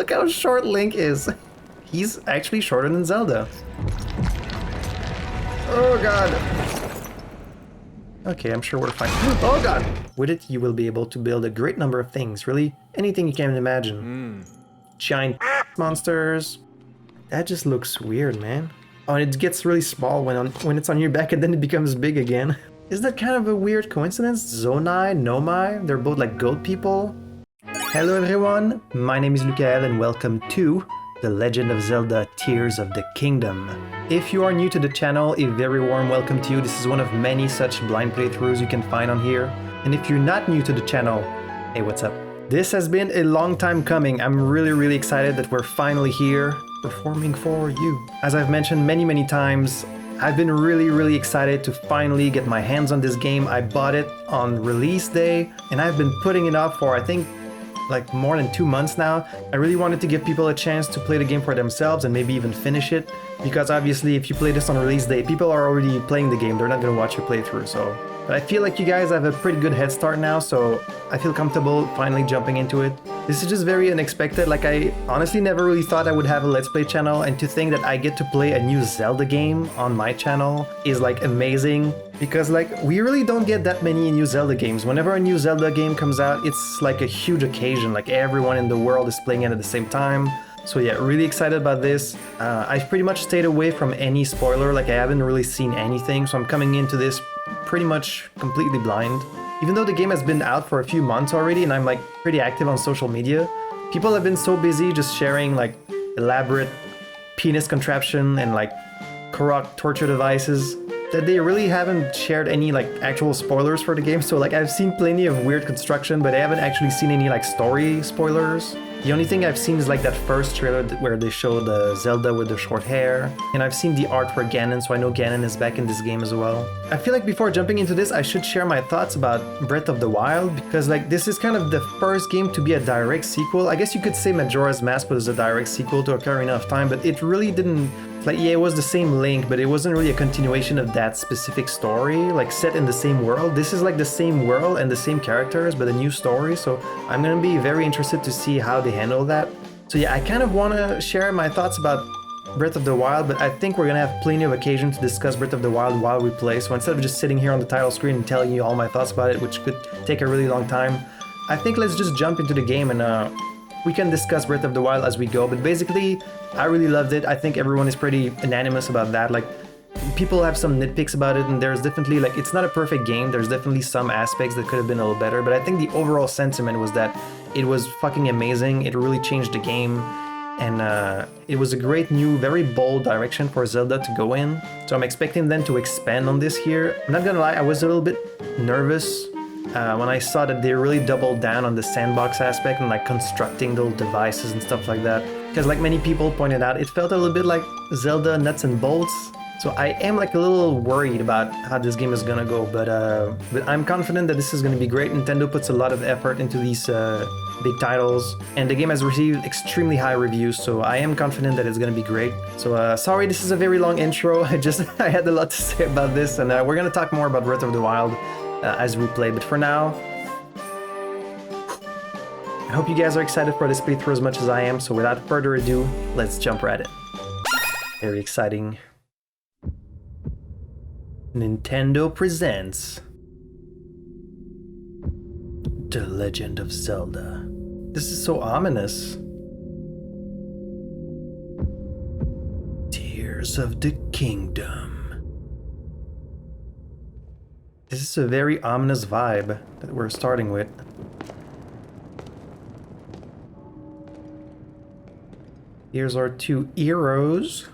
Look how short Link is. He's actually shorter than Zelda. Oh god. Okay, I'm sure we're fine. Oh god! With it, you will be able to build a great number of things. Really, anything you can imagine. Giant monsters. That just looks weird, man. Oh, and it gets really small when it's on your back and then it becomes big again. Isn't that kind of a weird coincidence? Zonai, Nomai, they're both like goat people. Hello everyone, my name is Lukael and welcome to The Legend of Zelda Tears of the Kingdom. If you are new to the channel, a very warm welcome to you. This is one of many such blind playthroughs you can find on here. And if you're not new to the channel, hey, what's up? This has been a long time coming. I'm really excited that we're finally here, performing for you. As I've mentioned many times, I've been really excited to finally get my hands on this game. I bought it on release day, and I've been putting it off for, I think, like more than 2 months now. I really wanted to give people a chance to play the game for themselves and maybe even finish it, because obviously if you play this on release day, people are already playing the game, they're not gonna watch your playthrough, so. But I feel like you guys have a pretty good head start now, so I feel comfortable finally jumping into it. This is just very unexpected. Like, I honestly never really thought I would have a Let's Play channel, and to think that I get to play a new Zelda game on my channel is like amazing. Because like, we really don't get that many new Zelda games. Whenever a new Zelda game comes out, it's like a huge occasion. Like, everyone in the world is playing it at the same time. So yeah, really excited about this. I've pretty much stayed away from any spoiler. Like, I haven't really seen anything, so I'm coming into this pretty much completely blind. Even though the game has been out for a few months already and I'm like pretty active on social media, people have been so busy just sharing like elaborate penis contraption and like corrupt torture devices that they really haven't shared any like actual spoilers for the game. So like, I've seen plenty of weird construction, but I haven't actually seen any like story spoilers. The only thing I've seen is like that first trailer where they show the Zelda with the short hair. And I've seen the art for Ganon, so I know Ganon is back in this game as well. I feel like before jumping into this, I should share my thoughts about Breath of the Wild, because like, this is kind of the first game to be a direct sequel. I guess you could say Majora's Mask was a direct sequel to Ocarina of Time, but it really didn't. Like, yeah, it was the same Link, but it wasn't really a continuation of that specific story, like set in the same world. This is like the same world and the same characters, but a new story, so I'm gonna be very interested to see how they handle that. So yeah, I kind of want to share my thoughts about Breath of the Wild, but I think we're gonna have plenty of occasion to discuss Breath of the Wild while we play, so instead of just sitting here on the title screen and telling you all my thoughts about it, which could take a really long time, I think let's just jump into the game and we can discuss Breath of the Wild as we go. But basically, I really loved it. I think everyone is pretty unanimous about that. Like, people have some nitpicks about it, and there's definitely, like, it's not a perfect game. There's definitely some aspects that could have been a little better, but I think the overall sentiment was that it was fucking amazing. It really changed the game, and it was a great new, very bold direction for Zelda to go in. So I'm expecting them to expand on this here. I'm not gonna lie, I was a little bit nervous when I saw that they really doubled down on the sandbox aspect and like constructing little devices and stuff like that. Because like many people pointed out, it felt a little bit like Zelda nuts and bolts. So I am like a little worried about how this game is gonna go, but I'm confident that this is gonna be great. Nintendo puts a lot of effort into these big titles, and the game has received extremely high reviews, so I am confident that it's gonna be great. So sorry, this is a very long intro. I had a lot to say about this, and we're gonna talk more about Breath of the Wild as we play, but for now, I hope you guys are excited for this playthrough as much as I am, so without further ado, let's jump right in. Very exciting. Nintendo presents The Legend of Zelda. This is so ominous. Tears of the Kingdom. This is a very ominous vibe that we're starting with. Here's our two heroes.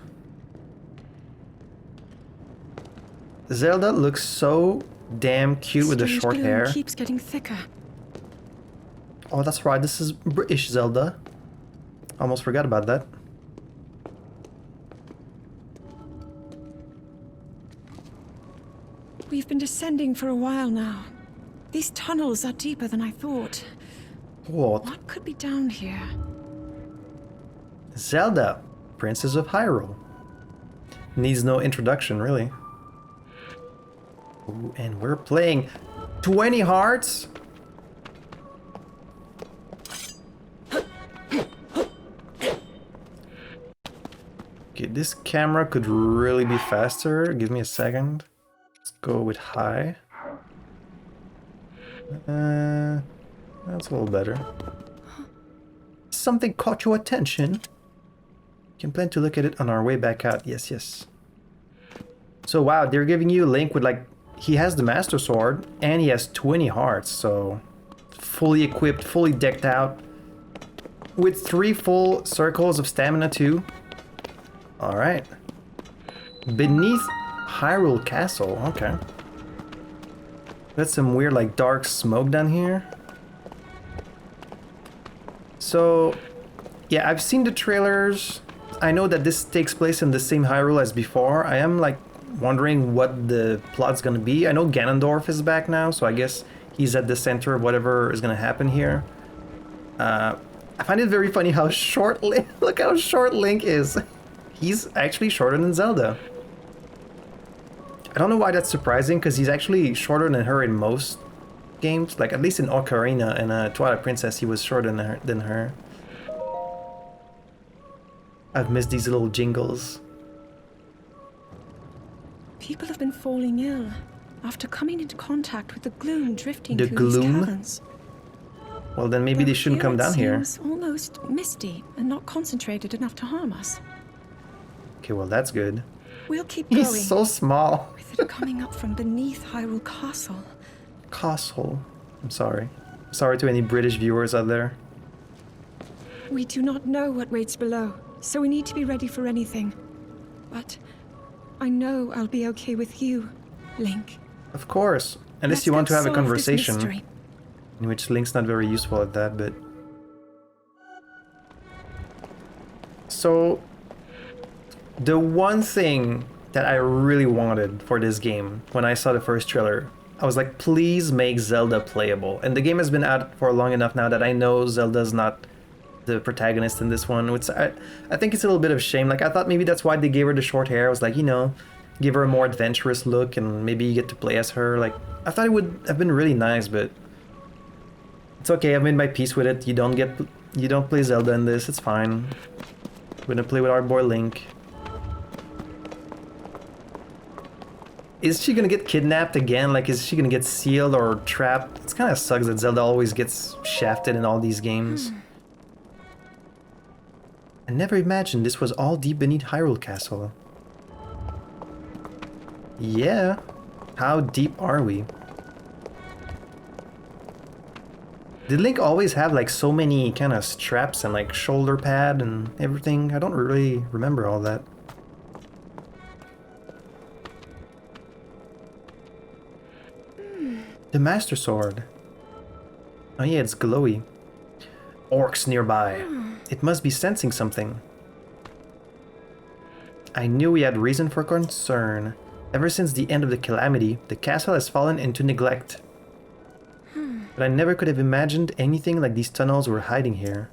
Zelda looks so damn cute with the short hair. Keeps getting thicker. Oh, that's right. This is British Zelda. Almost forgot about that. We've been descending for a while now. These tunnels are deeper than I thought. What could be down here? Zelda, Princess of Hyrule. Needs no introduction, really. Ooh, and we're playing 20 hearts. Okay, this camera could really be faster. Give me a second. Let's go with high. That's a little better. Something caught your attention. You can plan to look at it on our way back out. Yes, yes. So wow, they're giving you Link with like, he has the Master Sword and he has 20 hearts, so fully equipped, fully decked out. With 3 full circles of stamina too. Alright. Beneath Hyrule Castle, okay. That's some weird like dark smoke down here. So, yeah, I've seen the trailers. I know that this takes place in the same Hyrule as before. I am like wondering what the plot's gonna be. I know Ganondorf is back now, so I guess he's at the center of whatever is gonna happen here. I find it very funny how short Link, look how short Link is. He's actually shorter than Zelda. I don't know why that's surprising, because he's actually shorter than her in most games. Like, at least in Ocarina and Twilight Princess, he was shorter than her. I've missed these little jingles. People have been falling ill after coming into contact with the gloom drifting The through these gloom? caverns. Well, then maybe they shouldn't come down here. Seems almost misty and not concentrated enough to harm us. Okay, well, that's good. We'll keep going. He's so small. With it coming up from beneath Hyrule Castle. Castle. I'm sorry. Sorry to any British viewers out there. We do not know what waits below, so we need to be ready for anything. But I know I'll be okay with you, Link. Of course. Unless you want to have a conversation. In which Link's not very useful at that, but... So... The one thing that I really wanted for this game, when I saw the first trailer, I was like, please make Zelda playable. And the game has been out for long enough now that I know Zelda's not the protagonist in this one, which I think it's a little bit of a shame. Like, I thought maybe that's why they gave her the short hair. I was like, you know, give her a more adventurous look and maybe you get to play as her. Like, I thought it would have been really nice, but it's okay. I've made my peace with it. You don't play Zelda in this. It's fine. We're gonna play with our boy Link. Is she gonna get kidnapped again? Like, is she gonna get sealed or trapped? It kind of sucks that Zelda always gets shafted in all these games. I never imagined this was all deep beneath Hyrule Castle. Yeah. How deep are we? Did Link always have like so many kind of straps and like shoulder pad and everything? I don't really remember all that. The Master Sword. Oh yeah, it's glowy. Orcs nearby. It must be sensing something. I knew we had reason for concern. Ever since the end of the calamity, the castle has fallen into neglect. But I never could have imagined anything like these tunnels were hiding here.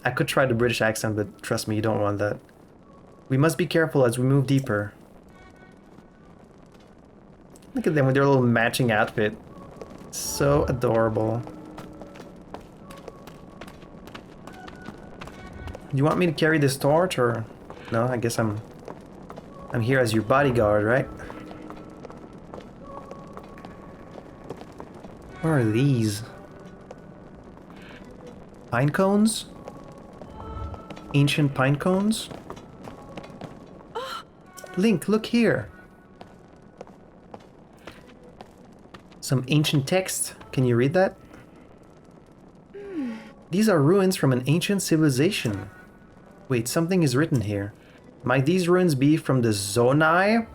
I could try the British accent, but trust me, you don't want that. We must be careful as we move deeper. Look at them with their little matching outfit. So adorable. You want me to carry this torch or... No, I guess I'm here as your bodyguard, right? What are these? Pine cones? Ancient pine cones? Link, look here. Some ancient text. Can you read that? These are ruins from an ancient civilization. Wait, something is written here. Might these ruins be from the Zonai?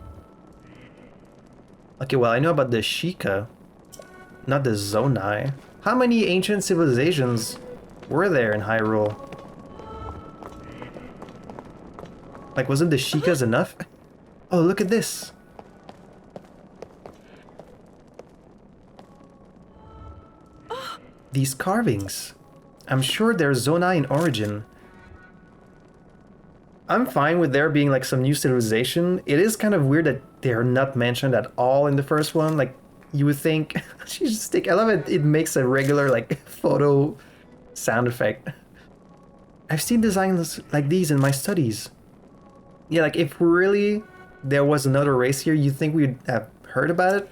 Okay, well, I know about the Sheikah, not the Zonai. How many ancient civilizations were there in Hyrule? Like, wasn't the Sheikahs enough? Oh, look at this. These carvings. I'm sure they're Zonai in origin. I'm fine with there being like some new civilization. It is kind of weird that they're not mentioned at all in the first one. Like, you would think... I love it. It makes a regular like photo sound effect. I've seen designs like these in my studies. Yeah, like if really there was another race here, you think we'd have heard about it?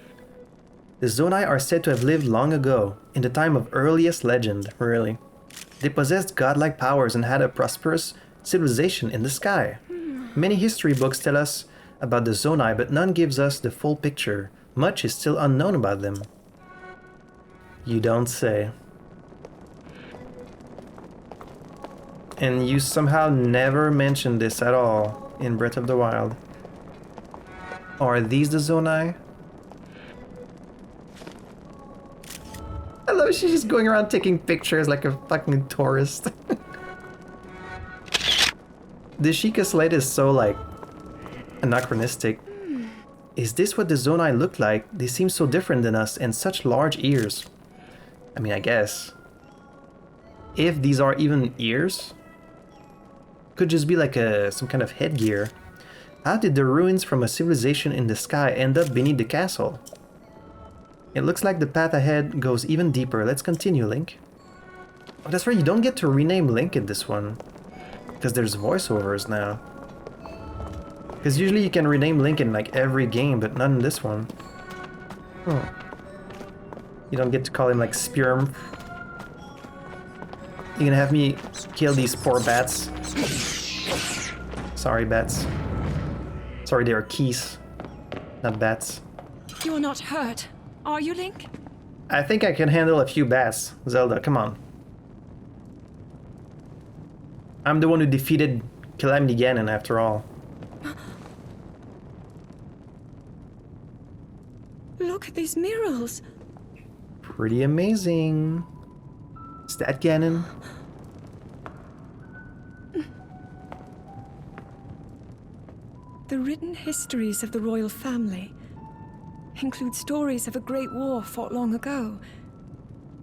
The Zonai are said to have lived long ago, in the time of earliest legend, really. They possessed godlike powers and had a prosperous civilization in the sky. Many history books tell us about the Zonai, but none gives us the full picture. Much is still unknown about them. You don't say. And you somehow never mentioned this at all in Breath of the Wild. Are these the Zonai? I love she's just going around taking pictures like a fucking tourist. The Sheikah slate is so like anachronistic. Is this what the Zonai look like? They seem so different than us and such large ears. I mean, I guess. If these are even ears? Could just be like some kind of headgear. How did the ruins from a civilization in the sky end up beneath the castle? It looks like the path ahead goes even deeper. Let's continue, Link. Oh, that's right, you don't get to rename Link in this one. Because there's voiceovers now. Because usually you can rename Link in like every game, but not in this one. Oh. You don't get to call him like Spirm. You're gonna have me kill these poor bats. Sorry, bats. Sorry, they are keys, not bats. You are not hurt, are you, Link? I think I can handle a few bats. Zelda, come on. I'm the one who defeated Calamity Ganon after all. Look at these murals. Pretty amazing. Is that Ganon? The written histories of the royal family include stories of a great war fought long ago.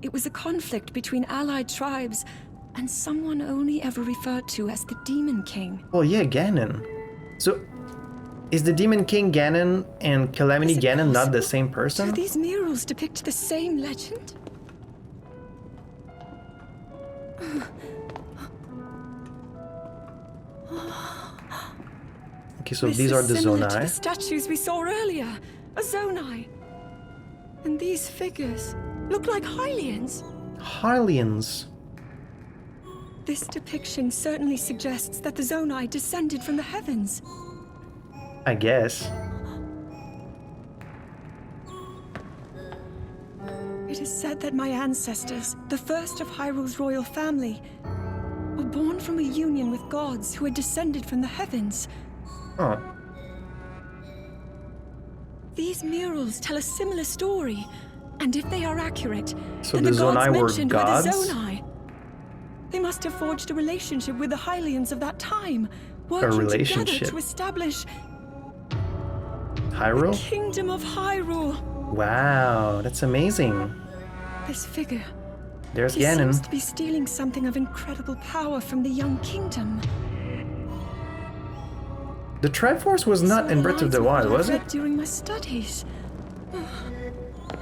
It was a conflict between allied tribes and someone only ever referred to as the Demon King. Oh yeah, Ganon. So, is the Demon King Ganon and Calamity Is it Ganon not the possible? same person? Do these murals depict the same legend? Okay, so This these is are the similar to the Zonai. statues we saw earlier. A Zonai. And these figures look like Hylians. Hylians. This depiction certainly suggests that the Zonai descended from the heavens. I guess. It is said that my ancestors, the first of Hyrule's royal family, were born from a union with gods who had descended from the heavens. Oh. These murals tell a similar story, and if they are accurate, So then the the gods Zonai were mentioned gods? were the Zonai. They must have forged a relationship with the Hylians of that time, working together relationship? to establish Hyrule? Kingdom of Hyrule. Wow, that's amazing. This figure, There's he seems Ganon. to be stealing something of incredible power from the young kingdom. The Triforce was not in Breath of the Wild, was it? During my studies.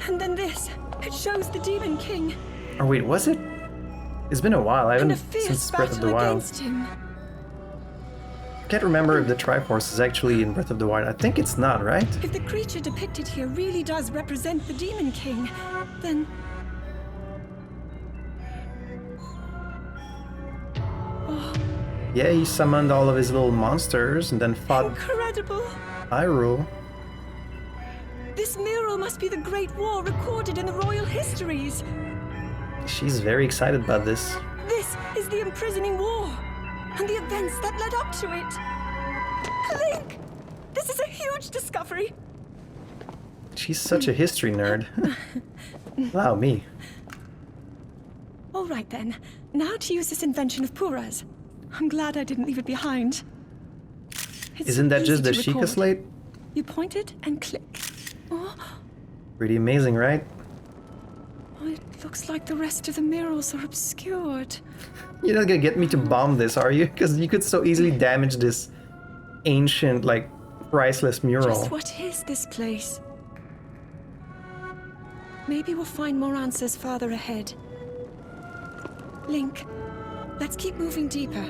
And then this. It shows the Demon King Or wait, was it? It's been a while. I and a haven't fierce since Breath of the battle Wild. against him. I can't remember if the Triforce is actually in Breath of the Wild. I think it's not, right? If the creature depicted here really does represent the Demon King, then... Yeah, he summoned all of his little monsters and then fought Incredible! Hyrule. This mural must be the Great War recorded in the royal histories. She's very excited about this. This is the imprisoning war, and the events that led up to it. Link! This is a huge discovery. She's such a history nerd. Allow me. All right then, now to use this invention of Pura's. I'm glad I didn't leave it behind. It's Isn't that easy just the to Sheikah record. slate? You point it and click. Oh, Pretty amazing, right? it looks like the rest of the murals are obscured. You're not gonna get me to bomb this, are you? Because you could so easily damage this ancient, like, priceless mural. Just what is this place? Maybe we'll find more answers farther ahead. Link, let's keep moving deeper.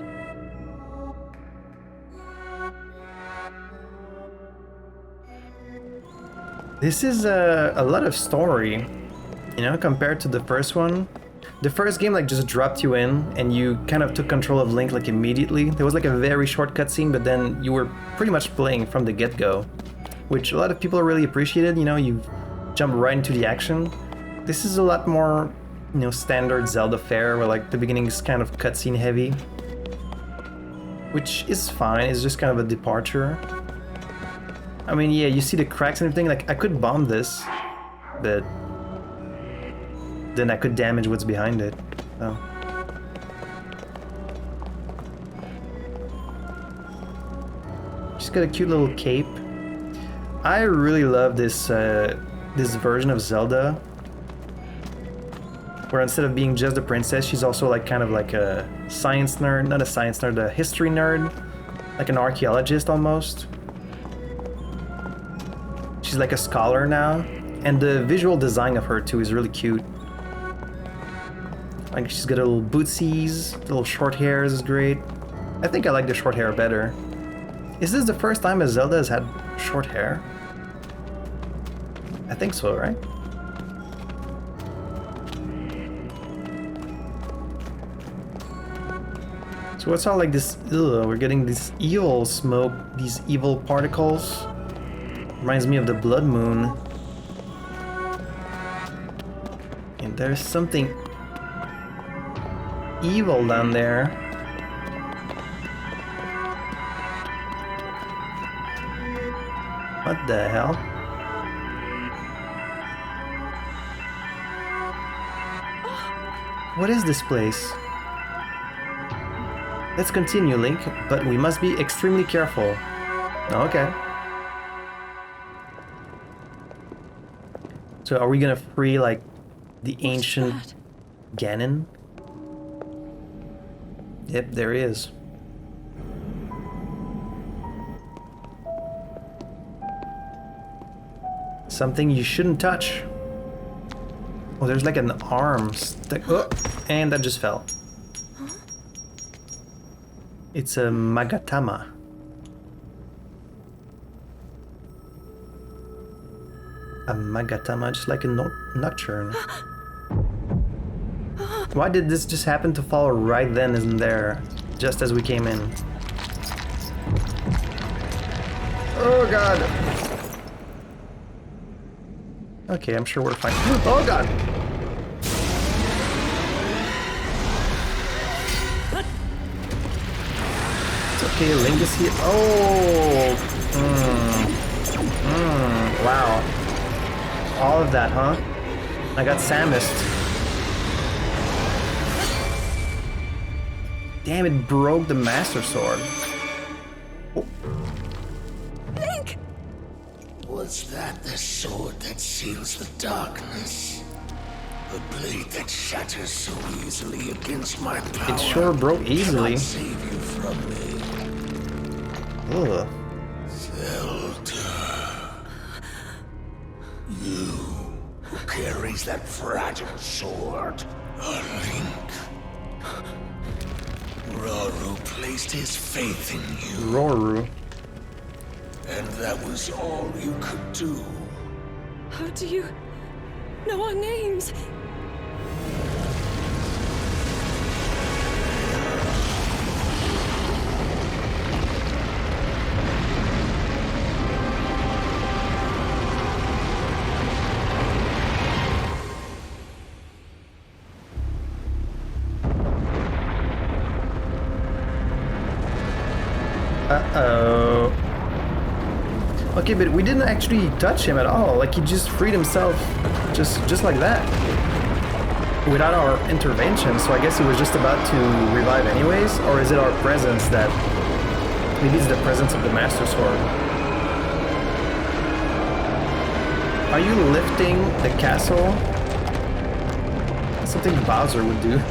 This is a lot of story, you know, compared to the first one. The first game like just dropped you in and you kind of took control of Link like immediately. There was like a very short cutscene, but then you were pretty much playing from the get-go, which a lot of people really appreciated. You know, you jump right into the action. This is a lot more, you know, standard Zelda fare where like the beginning is kind of cutscene heavy, which is fine. It's just kind of a departure. I mean, yeah, you see the cracks and everything. Like I could bomb this, but then I could damage what's behind it. So. Just got a cute little cape. I really love this this version of Zelda, where instead of being just a princess, she's also like kind of like a science nerd, not a science nerd, a history nerd, like an archaeologist almost. She's like a scholar now, and the visual design of her too is really cute. Like she's got a little bootsies, little short hairs is great. I think I like the short hair better. Is this the first time a Zelda has had short hair? I think so, right? So what's all like this? Ugh, we're getting this evil smoke, these evil particles. Reminds me of the Blood Moon. And there's something evil down there. What the hell? What is this place? Let's continue, Link, but we must be extremely careful. Okay. So are we gonna free, like, the ancient Ganon? Yep, there he is. Something you shouldn't touch. Oh, there's like an arm stick. Oh, and that just fell. It's a Magatama. A Magatama, just like a nocturne. Why did this just happen to fall right then and there, just as we came in? Oh god! Okay, I'm sure we're fine. Oh god! It's okay, Link is here. Oh! Wow. All of that, huh? I got Samused. Damn, it broke the Master Sword. Oh. Link! Was that the sword that seals the darkness? The blade that shatters so easily against my power? It sure broke easily. Cannot save you from me. Ugh. Zelda. You who carries that fragile sword. A Link. Rauru placed his faith in you. Rauru. And that was all you could do. How do you know our names? Uh-oh. Okay, but we didn't actually touch him at all. Like, he just freed himself just like that. Without our intervention, so I guess he was just about to revive anyways? Or is it our presence that... Maybe it's the presence of the Master Sword. Are you lifting the castle? That's something Bowser would do.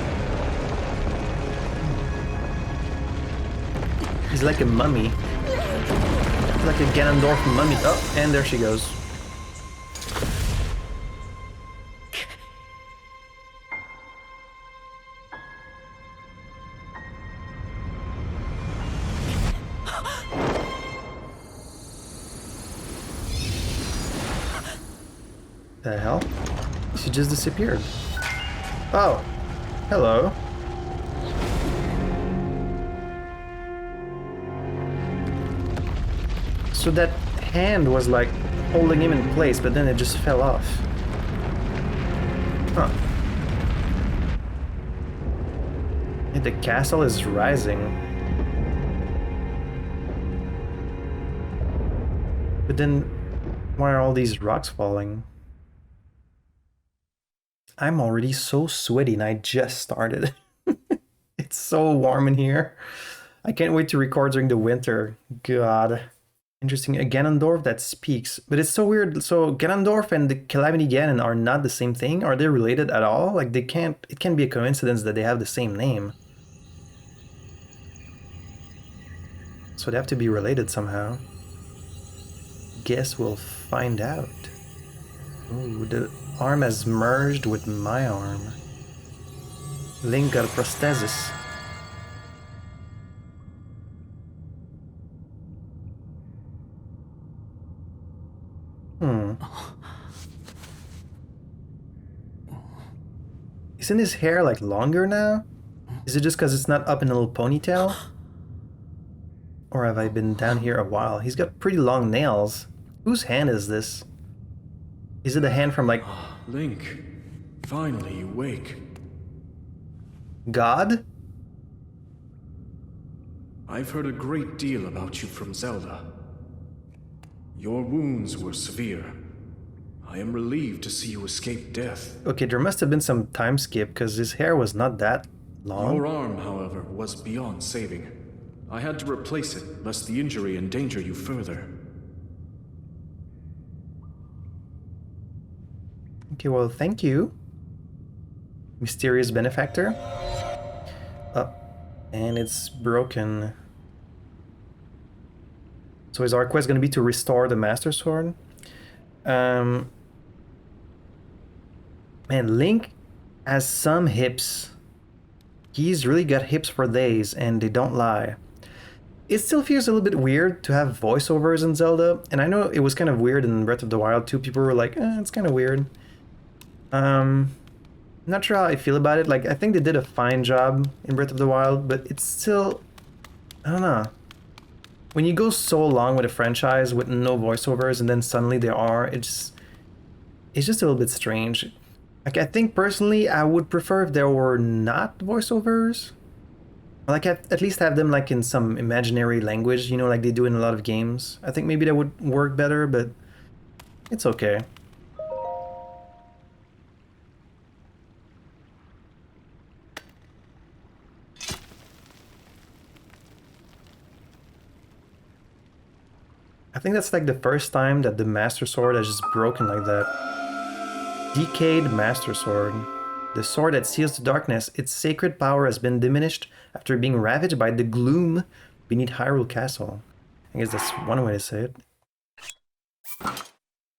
He's like a mummy. Like a Ganondorf mummy. Oh, and there she goes. The hell? She just disappeared. Oh, hello. So that hand was like holding him in place, but then it just fell off. Huh. Yeah, the castle is rising. But then, why are all these rocks falling? I'm already so sweaty and I just started. It's so warm in here. I can't wait to record during the winter. God. Interesting. A Ganondorf that speaks. But it's so weird. So Ganondorf and the Calamity Ganon are not the same thing? Are they related at all? Like they can't... It can't be a coincidence that they have the same name. So they have to be related somehow. Guess we'll find out. Ooh, the arm has merged with my arm. Link got a prosthesis. Isn't his hair like longer now? Is it just because it's not up in a little ponytail? Or have I been down here a while? He's got pretty long nails. Whose hand is this? Is it a hand from like... Link, finally you wake. God? I've heard a great deal about you from Zelda. Your wounds were severe. I am relieved to see you escape death. Okay, there must have been some time skip because his hair was not that long. Your arm, however, was beyond saving. I had to replace it, lest the injury endanger you further. Okay, well, thank you. Mysterious benefactor. Oh, and it's broken. So his our quest going to be to restore the Master Sword. Man, Link has some hips. He's really got hips for days, and they don't lie. It still feels a little bit weird to have voiceovers in Zelda, and I know it was kind of weird in Breath of the Wild too. People were like, it's kind of weird. Not sure how I feel about it. Like, I think they did a fine job in Breath of the Wild, but it's still... I don't know. When you go so long with a franchise with no voiceovers and then suddenly there are, it's just a little bit strange. Like, I think personally I would prefer if there were not voiceovers. Like, at least have them like in some imaginary language, you know, like they do in a lot of games. I think maybe that would work better, but it's okay. I think that's like the first time that the Master Sword has just broken like that. Decayed Master Sword. The sword that seals the darkness, its sacred power has been diminished after being ravaged by the gloom beneath Hyrule Castle. I guess that's one way to say it.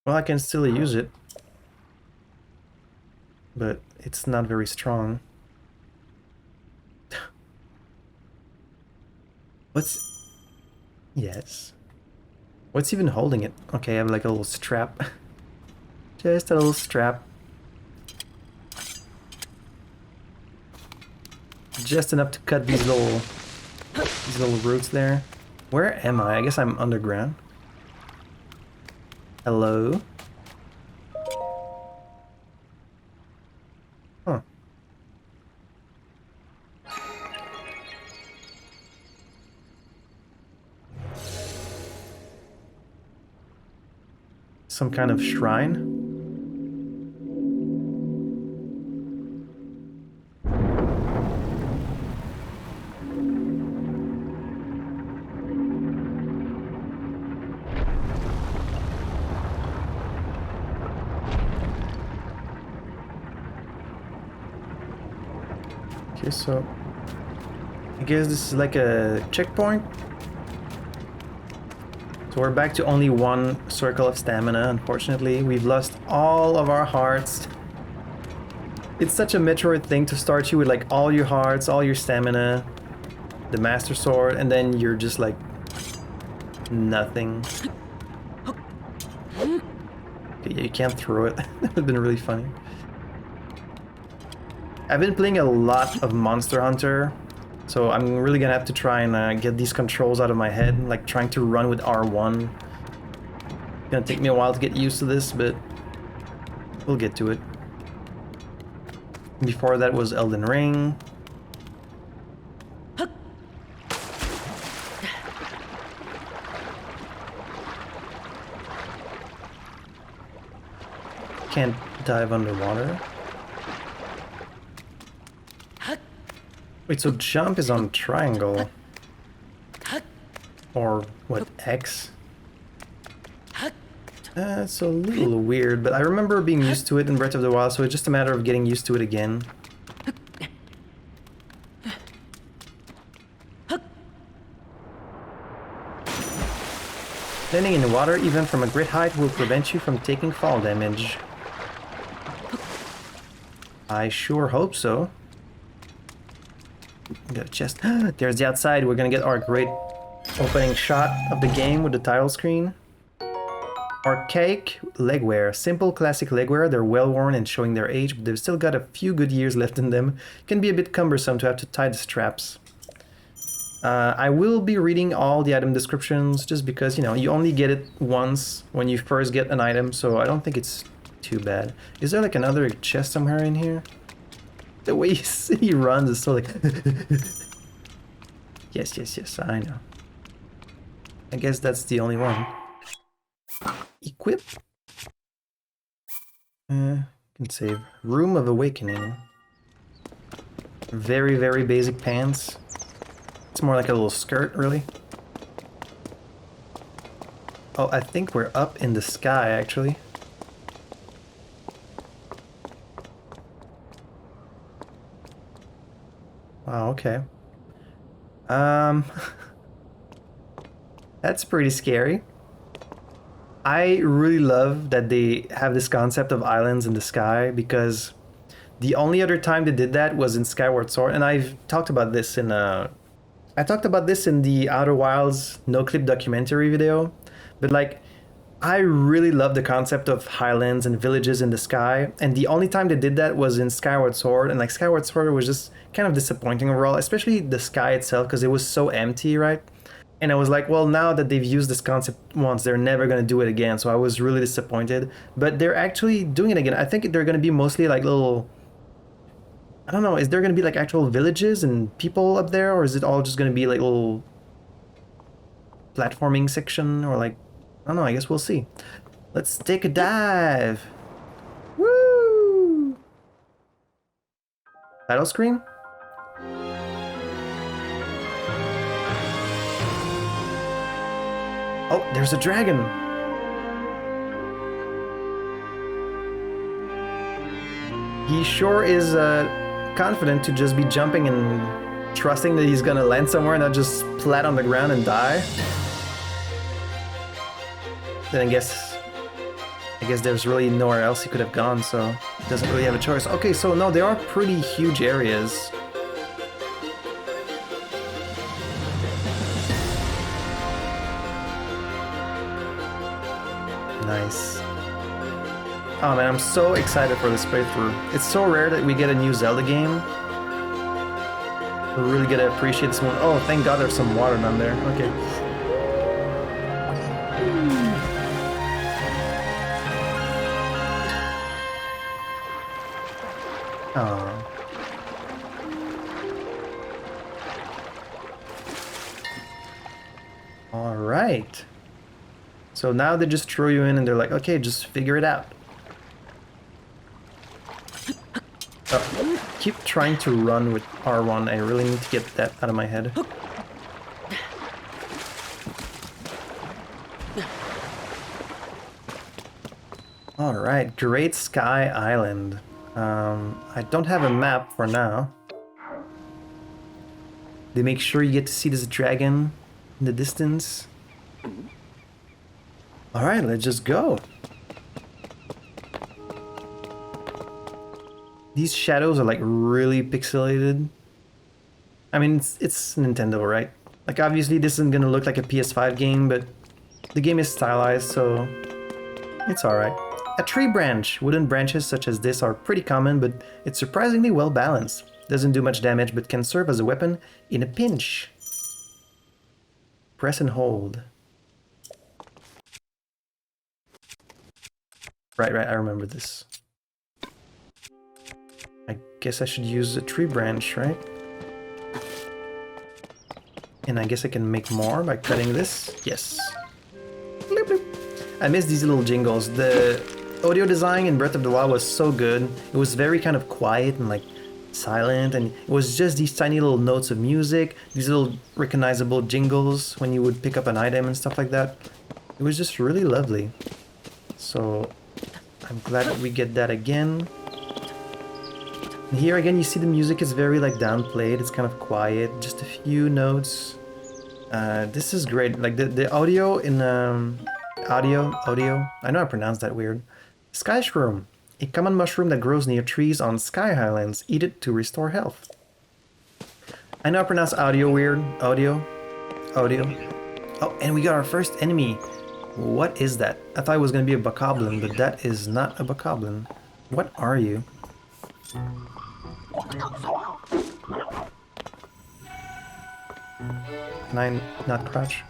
Well, I can still use it. But it's not very strong. What's... Yes. What's even holding it? Okay, I have like a little strap. Just a little strap. Just enough to cut these little roots there. Where am I? I guess I'm underground. Hello? Huh. Some kind of shrine? Okay, so I guess this is like a checkpoint. So we're back to only one circle of stamina, unfortunately. We've lost all of our hearts. It's such a Metroid thing to start you with like all your hearts, all your stamina, the Master Sword, and then you're just like nothing. Okay, yeah, you can't throw it. That would have been really funny. I've been playing a lot of Monster Hunter, so I'm really gonna have to try and get these controls out of my head, like trying to run with R1. It's gonna take me a while to get used to this, but we'll get to it. Before that was Elden Ring. Can't dive underwater. Wait, so jump is on triangle. Or what, X? It's a little weird, but I remember being used to it in Breath of the Wild, so it's just a matter of getting used to it again. Landing in the water, even from a great height, will prevent you from taking fall damage. I sure hope so. Got a chest. There's the outside. We're gonna get our great opening shot of the game with the title screen. Archaic legwear. Simple classic legwear. They're well worn and showing their age, but they've still got a few good years left in them. Can be a bit cumbersome to have to tie the straps. I will be reading all the item descriptions just because, you know, you only get it once when you first get an item, so I don't think it's too bad. Is there like another chest somewhere in here? The way he runs is so like... Yes, I know. I guess that's the only one. Equip? Can save. Room of Awakening. Very, very basic pants. It's more like a little skirt, really. Oh, I think we're up in the sky, actually. Wow, okay. That's pretty scary. I really love that they have this concept of islands in the sky, because the only other time they did that was in Skyward Sword, and I've talked about this in I talked about this in the Outer Wilds no-clip documentary video, but like, I really love the concept of highlands and villages in the sky, and the only time they did that was in Skyward Sword, and like Skyward Sword was just kind of disappointing overall, especially the sky itself, because it was so empty, right? And I was like, well, now that they've used this concept once, they're never going to do it again, so I was really disappointed. But they're actually doing it again. I think they're going to be mostly like little... I don't know, is there going to be like actual villages and people up there, or is it all just going to be like little platforming section, or like, I don't know, I guess we'll see. Let's take a dive. Woo! Title screen? Oh, there's a dragon. He sure is confident to just be jumping and trusting that he's gonna land somewhere and not just flat on the ground and die. Then I guess there's really nowhere else he could have gone, so he doesn't really have a choice. Okay, so no, they are pretty huge areas. Nice. Oh man, I'm so excited for this playthrough. It's so rare that we get a new Zelda game. We're really gonna appreciate this one. Oh, thank God there's some water down there. Okay. Oh. All right. So now they just throw you in and they're like, okay, just figure it out. Keep trying to run with R1. I really need to get that out of my head. Alright, Great Sky Island. I don't have a map for now. They make sure you get to see this dragon in the distance. Alright, let's just go. These shadows are like really pixelated. I mean, it's Nintendo, right? Like obviously this isn't gonna look like a PS5 game, but the game is stylized, so it's alright. A tree branch. Wooden branches such as this are pretty common, but it's surprisingly well balanced. Doesn't do much damage, but can serve as a weapon in a pinch. Press and hold. Right, I remember this. I guess I should use a tree branch, right? And I guess I can make more by cutting this. Yes. Bloop, bloop. I miss these little jingles. The audio design in Breath of the Wild was so good. It was very kind of quiet and like silent, and it was just these tiny little notes of music, these little recognizable jingles when you would pick up an item and stuff like that. It was just really lovely. So I'm glad that we get that again. And here again, you see the music is very like downplayed. It's kind of quiet, just a few notes. This is great. Like the audio in audio. I know I pronounced that weird. Sky shroom, a common mushroom that grows near trees on Sky Highlands. Eat it to restore health. I know I pronounced audio weird. Audio. Oh, and we got our first enemy. What is that? I thought it was gonna be a bokoblin, but that is not a bokoblin. What are you? Can I not crouch?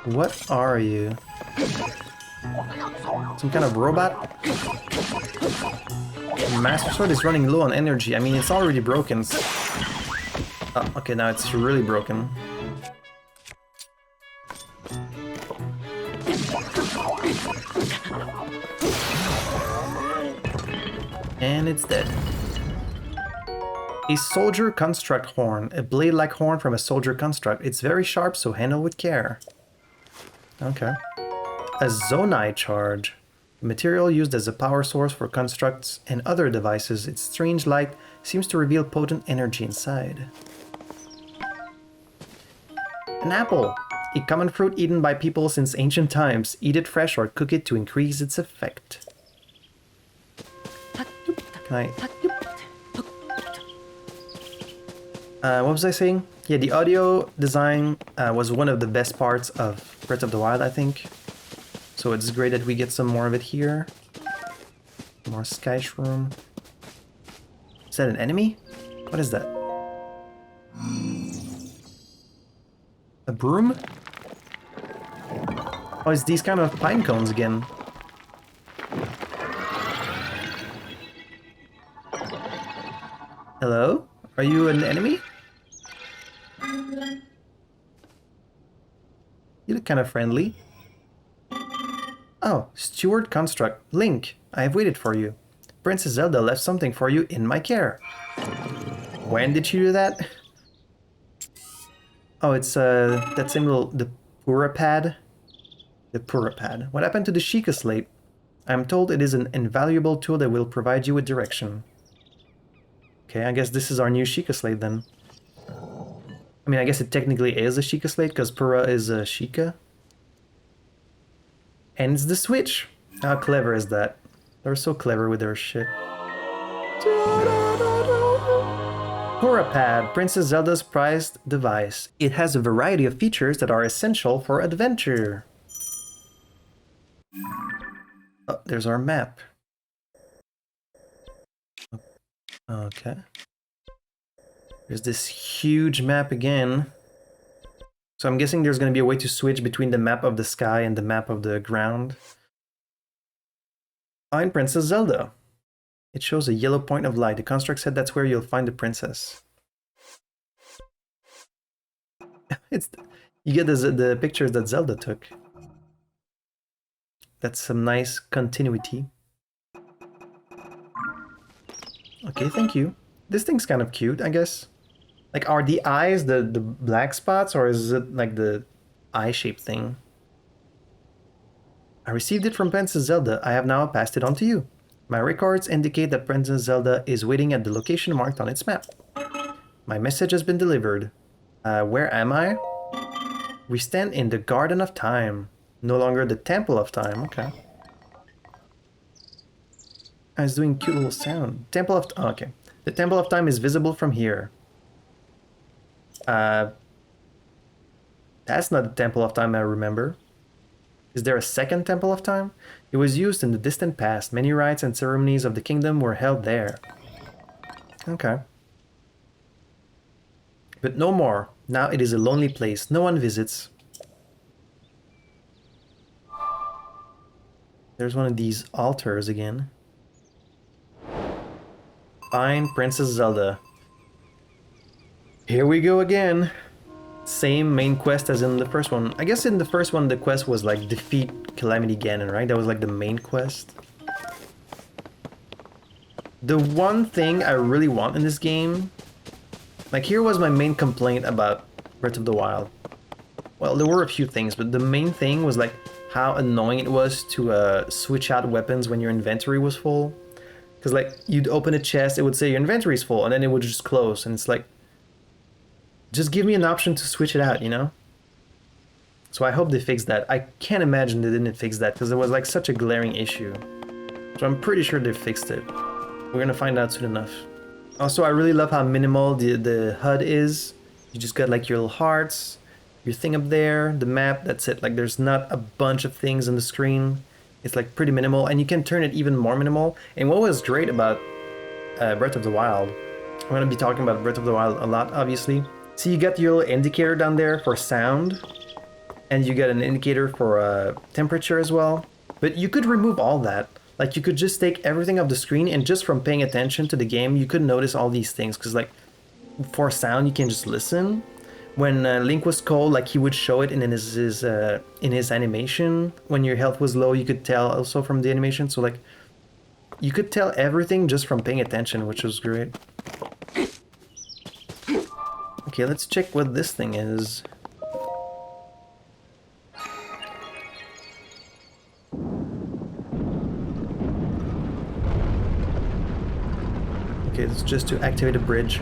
What are you? Some kind of robot? Master Sword is running low on energy. I mean, it's already broken. Oh, okay, now it's really broken. And it's dead. A soldier construct horn. A blade-like horn from a soldier construct. It's very sharp, so handle with care. Okay. A zonai charge. A material used as a power source for constructs and other devices. Its strange light seems to reveal potent energy inside. An apple. A common fruit eaten by people since ancient times. Eat it fresh or cook it to increase its effect. Can I... what was I saying? Yeah, the audio design was one of the best parts of Breath of the Wild, I think. So it's great that we get some more of it here. More sky shroom. Is that an enemy? What is that? A broom? Oh, it's these kind of pine cones again. Hello? Are you an enemy? You look kind of friendly. Oh, Steward Construct. Link, I have waited for you. Princess Zelda left something for you in my care. When did she do that? Oh, it's that same little... the Pura pad? The Pura pad. What happened to the Sheikah Slate? I am told it is an invaluable tool that will provide you with direction. Okay, I guess this is our new Sheikah Slate then. I mean, I guess it technically is a Sheikah Slate because Pura is a Sheikah. And it's the Switch. How clever is that? They're so clever with their shit. Pura Pad, Princess Zelda's prized device. It has a variety of features that are essential for adventure. Oh, there's our map. Okay. There's this huge map again. So I'm guessing there's going to be a way to switch between the map of the sky and the map of the ground. Find Princess Zelda. It shows a yellow point of light. The construct said that's where you'll find the princess. You get the pictures that Zelda took. That's some nice continuity. Okay, thank you. This thing's kind of cute, I guess. Like, are the eyes the black spots, or is it like the eye-shaped thing? I received it from Princess Zelda. I have now passed it on to you. My records indicate that Princess Zelda is waiting at the location marked on its map. My message has been delivered. Where am I? We stand in the Garden of Time. No longer the Temple of Time. Okay. I was doing cute little sound. Temple of... Oh, okay. The Temple of Time is visible from here. That's not the Temple of Time I remember. Is there a second Temple of Time? It was used in the distant past. Many rites and ceremonies of the kingdom were held there. Okay. But no more. Now it is a lonely place. No one visits. There's one of these altars again. Find Princess Zelda. Here we go again. Same main quest as in the first one. I guess in the first one the quest was like defeat Calamity Ganon, right? That was like the main quest. The one thing I really want in this game, like here was my main complaint about Breath of the Wild. Well, there were a few things, but the main thing was like how annoying it was to switch out weapons when your inventory was full. Because like you'd open a chest, it would say your inventory is full, and then it would just close, and it's like, just give me an option to switch it out, you know? So I hope they fix that. I can't imagine they didn't fix that, because it was like such a glaring issue. So I'm pretty sure they fixed it. We're gonna find out soon enough. Also, I really love how minimal the HUD is. You just got like your little hearts, your thing up there, the map, that's it. Like there's not a bunch of things on the screen. It's like pretty minimal, and you can turn it even more minimal. And what was great about Breath of the Wild, I'm gonna be talking about Breath of the Wild a lot, obviously. So you got your little indicator down there for sound, and you got an indicator for temperature as well. But you could remove all that. Like you could just take everything off the screen, and just from paying attention to the game, you could notice all these things. Because like for sound, you can just listen. When Link was cold, like he would show it in his animation. When your health was low, you could tell also from the animation. So like you could tell everything just from paying attention, which was great. Okay, let's check what this thing is. Okay, it's just to activate a bridge.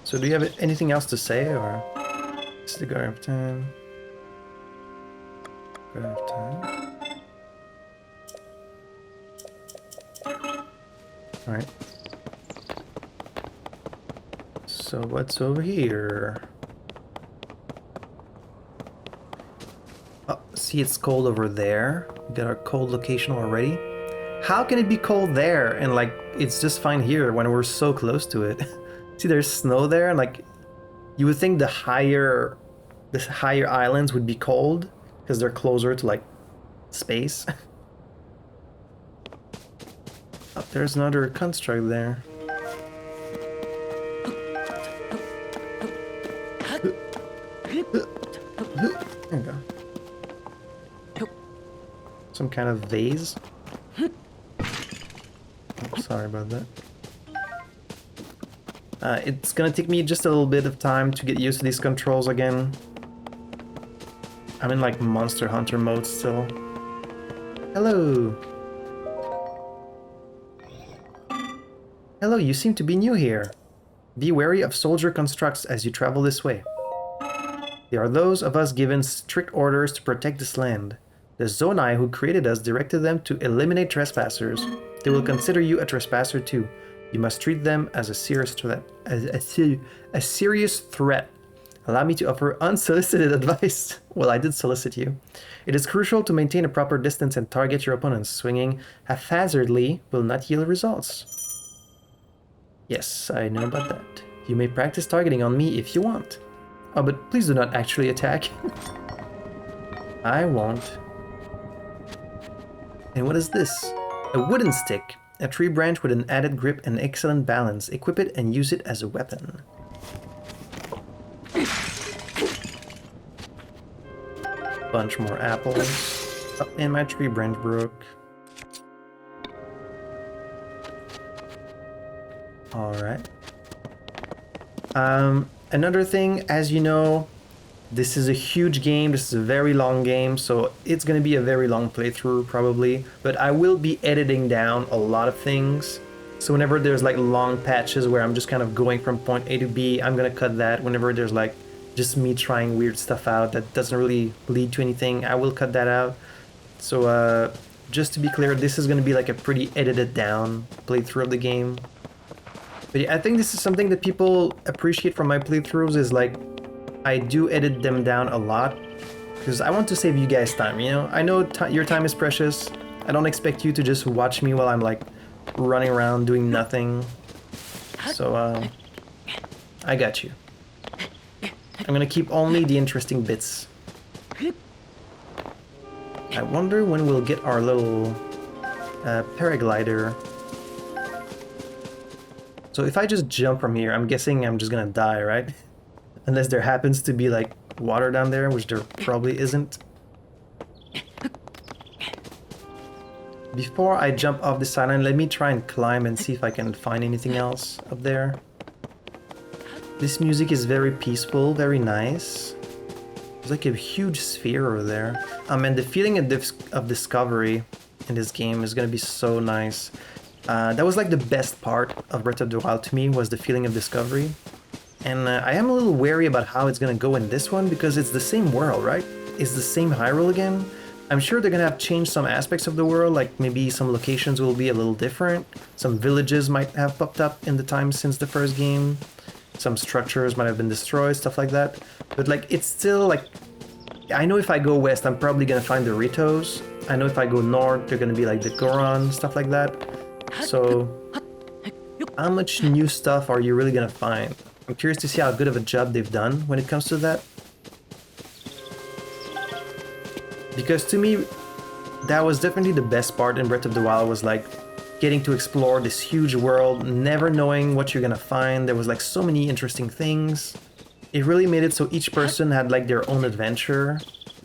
So do you have anything else to say, or is the guard of time? Guard of time. Alright. So what's over here? Oh, see, it's cold over there. We got our cold location already. How can it be cold there and like it's just fine here when we're so close to it? See, there's snow there, and like you would think the higher islands would be cold because they're closer to like space. Oh, there's another construct there. There you go. Some kind of vase. Oh, sorry about that. It's gonna take me just a little bit of time to get used to these controls again. I'm in like Monster Hunter mode still. Hello. Hello, you seem to be new here. Be wary of soldier constructs as you travel this way. They are those of us given strict orders to protect this land. The Zonai who created us directed them to eliminate trespassers. They will consider you a trespasser too. You must treat them as a serious threat. A serious threat. Allow me to offer unsolicited advice. Well, I did solicit you. It is crucial to maintain a proper distance and target your opponents. Swinging haphazardly will not yield results. Yes, I know about that. You may practice targeting on me if you want. Oh, but please do not actually attack. I won't. And what is this? A wooden stick. A tree branch with an added grip and excellent balance. Equip it and use it as a weapon. Bunch more apples. Oh, and my tree branch broke. Alright. Another thing, as you know, this is a huge game, this is a very long game, so it's gonna be a very long playthrough probably, but I will be editing down a lot of things. So whenever there's like long patches where I'm just kind of going from point A to B, I'm gonna cut that. Whenever there's like just me trying weird stuff out that doesn't really lead to anything, I will cut that out. So just to be clear, this is gonna be like a pretty edited down playthrough of the game. But yeah, I think this is something that people appreciate from my playthroughs is like, I do edit them down a lot because I want to save you guys time, you know? I know your time is precious. I don't expect you to just watch me while I'm like running around doing nothing. So, I got you. I'm gonna keep only the interesting bits. I wonder when we'll get our little paraglider. So if I just jump from here, I'm guessing I'm just gonna die, right? Unless there happens to be like water down there, which there probably isn't. Before I jump off this island, let me try and climb and see if I can find anything else up there. This music is very peaceful, very nice. There's like a huge sphere over there. And the feeling of discovery in this game is gonna be so nice. That was like the best part of Breath of the Wild to me, was the feeling of discovery. And I am a little wary about how it's gonna go in this one, because it's the same world, right? It's the same Hyrule again. I'm sure they're gonna have changed some aspects of the world, like maybe some locations will be a little different. Some villages might have popped up in the time since the first game. Some structures might have been destroyed, stuff like that. But like, it's still like, I know if I go west, I'm probably gonna find the Ritos. I know if I go north, they're gonna be like the Goron, stuff like that. So, how much new stuff are you really gonna find? I'm curious to see how good of a job they've done when it comes to that. Because to me, that was definitely the best part in Breath of the Wild, was like getting to explore this huge world, never knowing what you're gonna find. There was like so many interesting things. It really made it so each person had like their own adventure.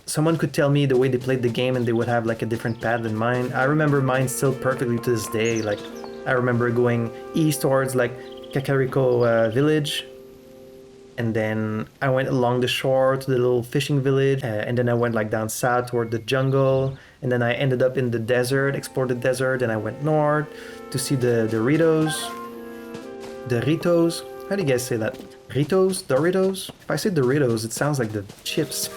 Someone could tell me the way they played the game and they would have like a different path than mine. I remember mine still perfectly to this day. Like, I remember going east towards like Kakariko village. And then I went along the shore to the little fishing village. And then I went like down south toward the jungle. And then I ended up in the desert, explored the desert. And I went north to see the Ritos. The Ritos? How do you guys say that? Ritos? Doritos? If I say Doritos, it sounds like the chips.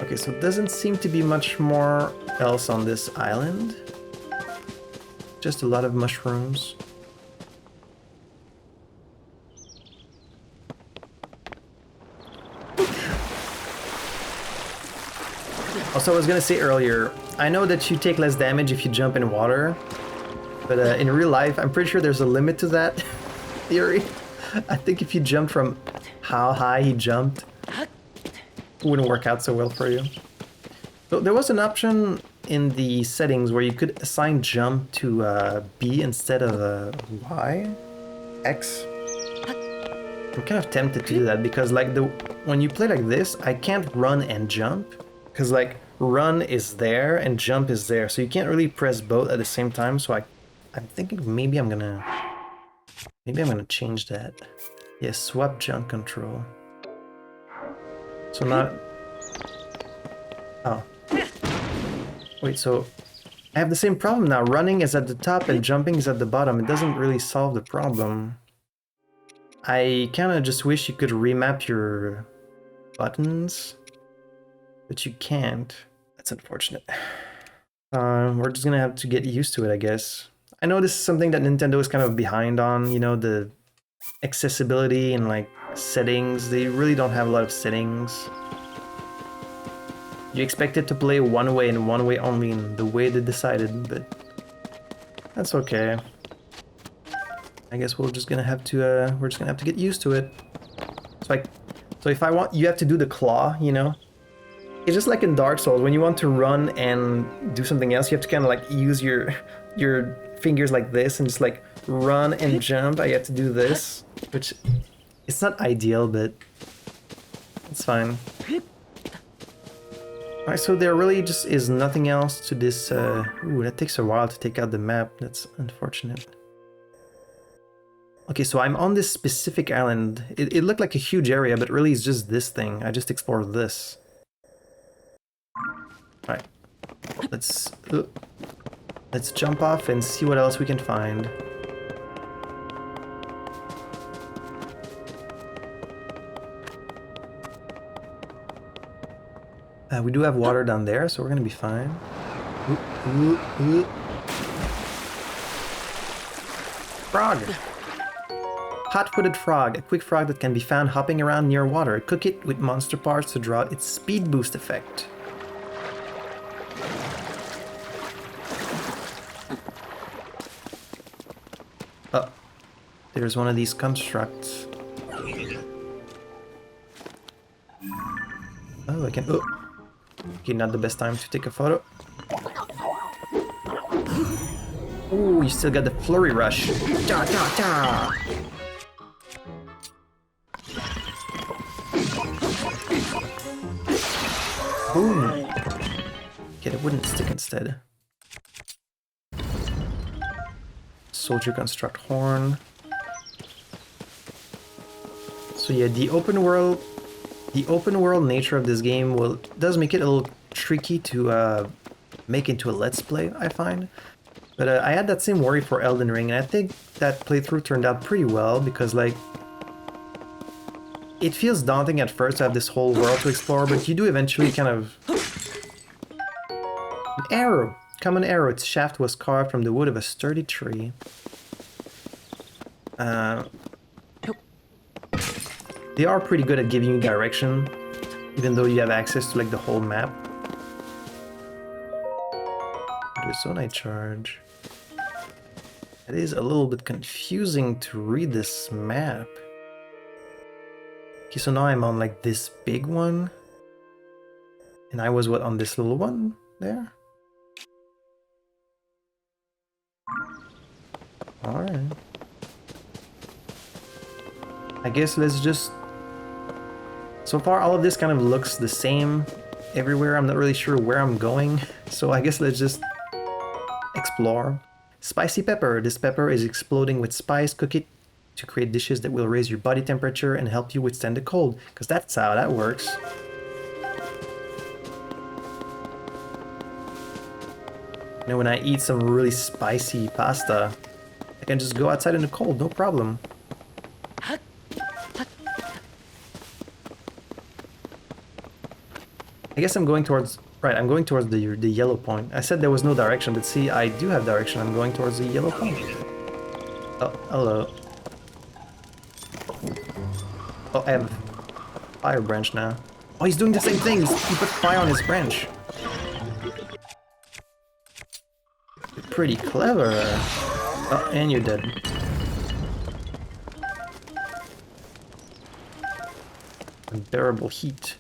Okay, so it doesn't seem to be much more else on this island. Just a lot of mushrooms. Also, I was gonna say earlier, I know that you take less damage if you jump in water, but in real life, I'm pretty sure there's a limit to that theory. I think if you jump from how high he jumped, it wouldn't work out so well for you. So there was an option in the settings where you could assign jump to B instead of Y? X? I'm kind of tempted to do that because like when you play like this, I can't run and jump. Because like run is there and jump is there, so you can't really press both at the same time. So I'm thinking maybe I'm gonna change that. Yeah, swap jump control. So not. Oh. Wait, so I have the same problem now. Running is at the top and jumping is at the bottom. It doesn't really solve the problem. I kind of just wish you could remap your buttons. But you can't. That's unfortunate. We're just gonna have to get used to it, I guess. I know this is something that Nintendo is kind of behind on, you know, the accessibility and like settings. They really don't have a lot of settings. You expect it to play one way and one way only in the way they decided, but that's okay. I guess we're just gonna have to get used to it. So if I want, you have to do the claw, you know? It's just like in Dark Souls, when you want to run and do something else, you have to kind of like use your fingers like this and just like run and jump. I have to do this, which it's not ideal, but it's fine. Alright, so there really just is nothing else to this. Ooh, that takes a while to take out the map. That's unfortunate. Okay, so I'm on this specific island. It looked like a huge area, but really it's just this thing. I just explored this. Alright, let's jump off and see what else we can find. We do have water down there, so we're gonna be fine. Frog! Hot-footed frog, a quick frog that can be found hopping around near water. Cook it with monster parts to draw out its speed boost effect. Oh, there's one of these constructs. Oh, I can... Oh! Okay, not the best time to take a photo. Ooh, you still got the flurry rush. Da, da, da. Boom. Get a wooden stick instead. Soldier construct horn. So yeah, the open world nature of this game does make it a little tricky to make into a let's play, I find. But I had that same worry for Elden Ring, and I think that playthrough turned out pretty well, because like it feels daunting at first to have this whole world to explore, but you do eventually kind of... An arrow! Common arrow. Its shaft was carved from the wood of a sturdy tree. They are pretty good at giving you direction, even though you have access to like the whole map. Do a Zonite charge. It is a little bit confusing to read this map. Okay, so now I'm on like this big one. And I was what, on this little one there? Alright. I guess let's just... So far all of this kind of looks the same everywhere. I'm not really sure where I'm going. So I guess let's just explore. Spicy pepper. This pepper is exploding with spice. Cook it to create dishes that will raise your body temperature and help you withstand the cold. Because that's how that works. You know, when I eat some really spicy pasta, I can just go outside in the cold, no problem. I guess I'm going towards... Right, I'm going towards the yellow point. I said there was no direction, but see, I do have direction. I'm going towards the yellow point. Oh, hello. Oh, I have fire branch now. Oh, he's doing the same thing! He put fire on his branch. Pretty clever. Oh, and you're dead. Unbearable heat.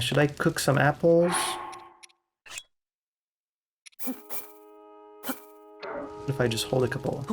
Should I cook some apples? What if I just hold a couple?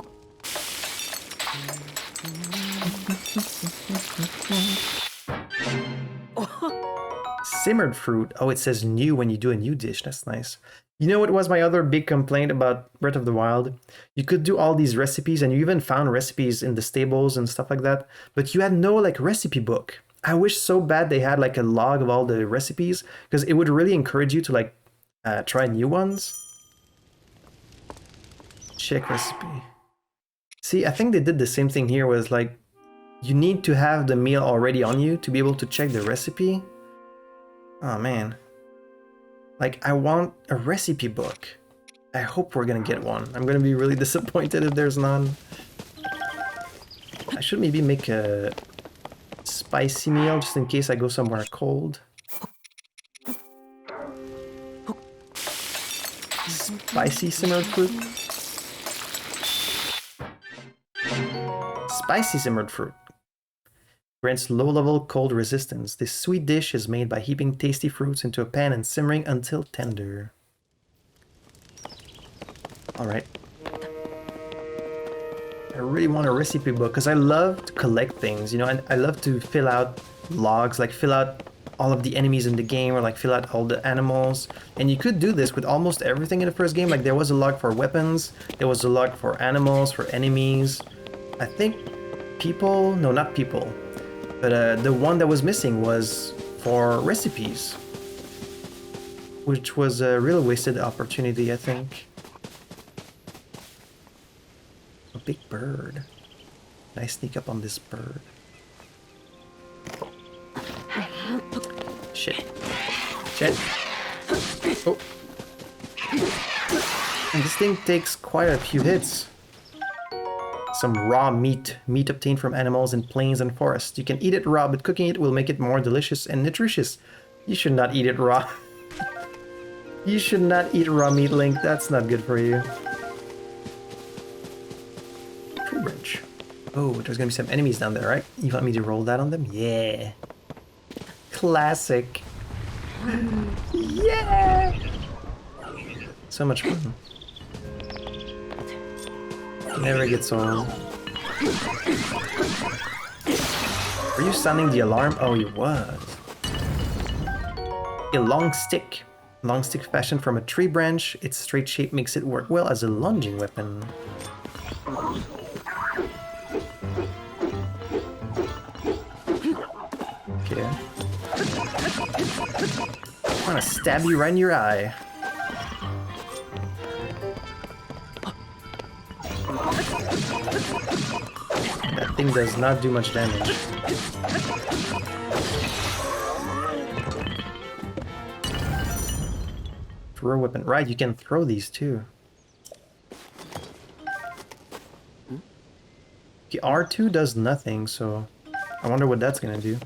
Simmered fruit. Oh, it says new when you do a new dish. That's nice. You know what was my other big complaint about Breath of the Wild? You could do all these recipes, and you even found recipes in the stables and stuff like that, but you had no like recipe book. I wish so bad they had like a log of all the recipes, because it would really encourage you to like try new ones. Check recipe. See, I think they did the same thing here, was like you need to have the meal already on you to be able to check the recipe. Oh man. Like, I want a recipe book. I hope we're gonna get one. I'm gonna be really disappointed if there's none. I should maybe make a spicy meal just in case I go somewhere cold. Spicy simmered fruit. Spicy simmered fruit. Grants low-level cold resistance. This sweet dish is made by heaping tasty fruits into a pan and simmering until tender. Alright. I really want a recipe book because I love to collect things, you know, and I love to fill out logs, like fill out all of the enemies in the game, or like fill out all the animals. And you could do this with almost everything in the first game. Like there was a log for weapons, there was a log for animals, for enemies. I think people, no, not people. But the one that was missing was for recipes, which was a real wasted opportunity, I think. A big bird. Can I sneak up on this bird? Shit. Shit. Oh. And this thing takes quite a few hits. some raw meat obtained from animals in plains and forests. You can eat it raw, but cooking it will make it more delicious and nutritious. You should not eat it raw. You should not eat raw meat, Link. That's not good for you. Tree branch. Oh, there's gonna be some enemies down there, right? You want me to roll that on them? Yeah. Classic. Yeah! So much fun. Never gets old. Were you sounding the alarm? Oh, you was. A long stick. Long stick fashioned from a tree branch. Its straight shape makes it work well as a lunging weapon. Okay. I'm gonna stab you right in your eye. That thing does not do much damage. Throw weapon. Right, you can throw these too. The R2 does nothing, so I wonder what that's gonna do.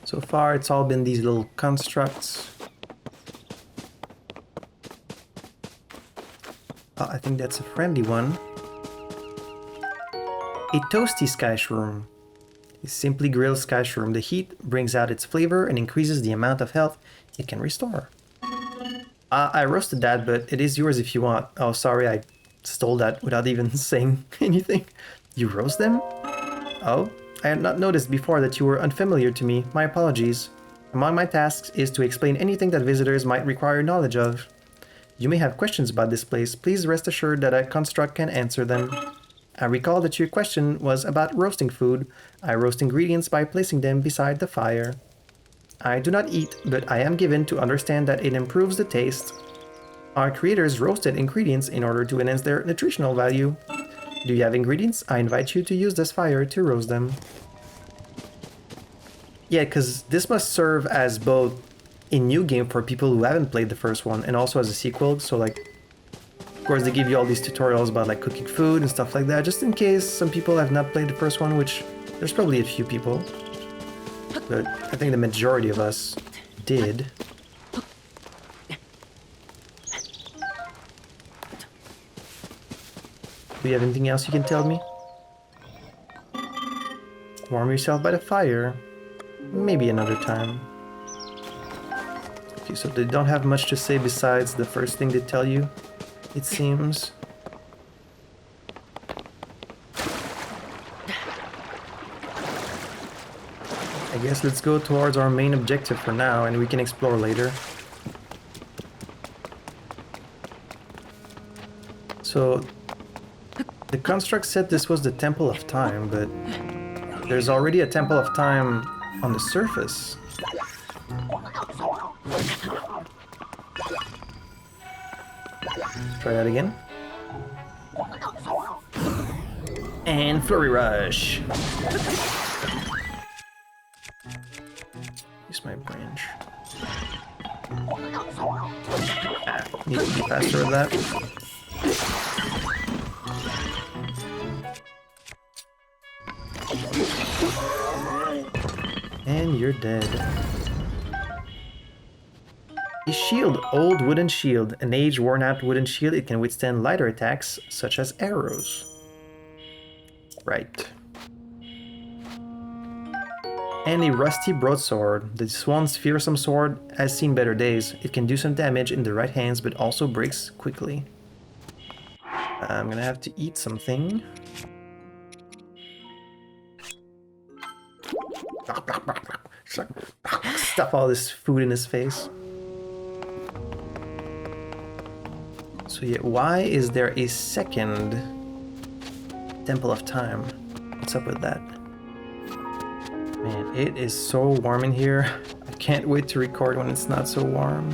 So far, it's all been these little constructs. Oh, I think that's a friendly one. A toasty sky shroom. A simply grilled sky shroom. The heat brings out its flavor and increases the amount of health it can restore. I roasted that, but it is yours if you want. Oh, sorry, I stole that without even saying anything. You roast them? Oh, I had not noticed before that you were unfamiliar to me. My apologies. Among my tasks is to explain anything that visitors might require knowledge of. You may have questions about this place. Please rest assured that a construct can answer them. I recall that your question was about roasting food. I roast ingredients by placing them beside the fire. I do not eat, but I am given to understand that it improves the taste. Our creators roasted ingredients in order to enhance their nutritional value. Do you have ingredients? I invite you to use this fire to roast them. Yeah, because this must serve as both a new game for people who haven't played the first one and also as a sequel. So like, of course they give you all these tutorials about like cooking food and stuff like that, just in case some people have not played the first one, which there's probably a few people. But I think the majority of us did. Do you have anything else you can tell me? Warm yourself by the fire. Maybe another time. Okay, so they don't have much to say besides the first thing they tell you, it seems. I guess let's go towards our main objective for now, and we can explore later. So, the construct said this was the Temple of Time, but there's already a Temple of Time on the surface. Try that again. And Flurry Rush. Use my branch. Need to be faster with that. And you're dead. A shield. Old wooden shield. An age worn out wooden shield. It can withstand lighter attacks, such as arrows. Right. And a rusty broadsword. This one's fearsome sword has seen better days. It can do some damage in the right hands, but also breaks quickly. I'm gonna have to eat something. Stuff all this food in his face. So yeah, why is there a second Temple of Time? What's up with that? Man, it is so warm in here. I can't wait to record when it's not so warm.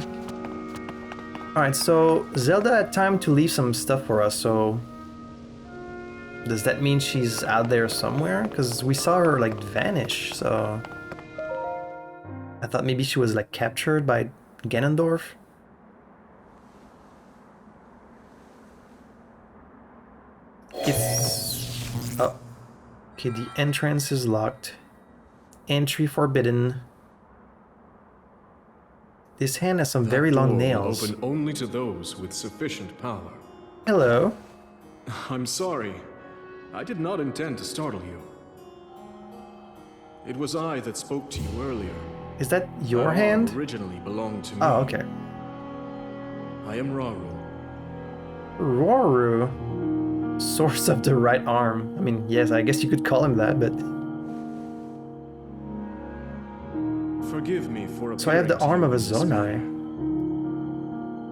Alright, so Zelda had time to leave some stuff for us, so... Does that mean she's out there somewhere? Because we saw her, like, vanish, so... I thought maybe she was, like, captured by Ganondorf. It's... Oh. Okay, the entrance is locked. Entry forbidden. This hand has some very long nails. Will open only to those with sufficient power. Hello. I'm sorry. I did not intend to startle you. It was I that spoke to you earlier. Is that your That hand? arm originally belonged to me. Oh, okay. I am Raru. Roru. Source of the right arm. I mean, yes, I guess you could call him that, but... Forgive me for So I have the appearing arm to of a you in this Zonai. manner.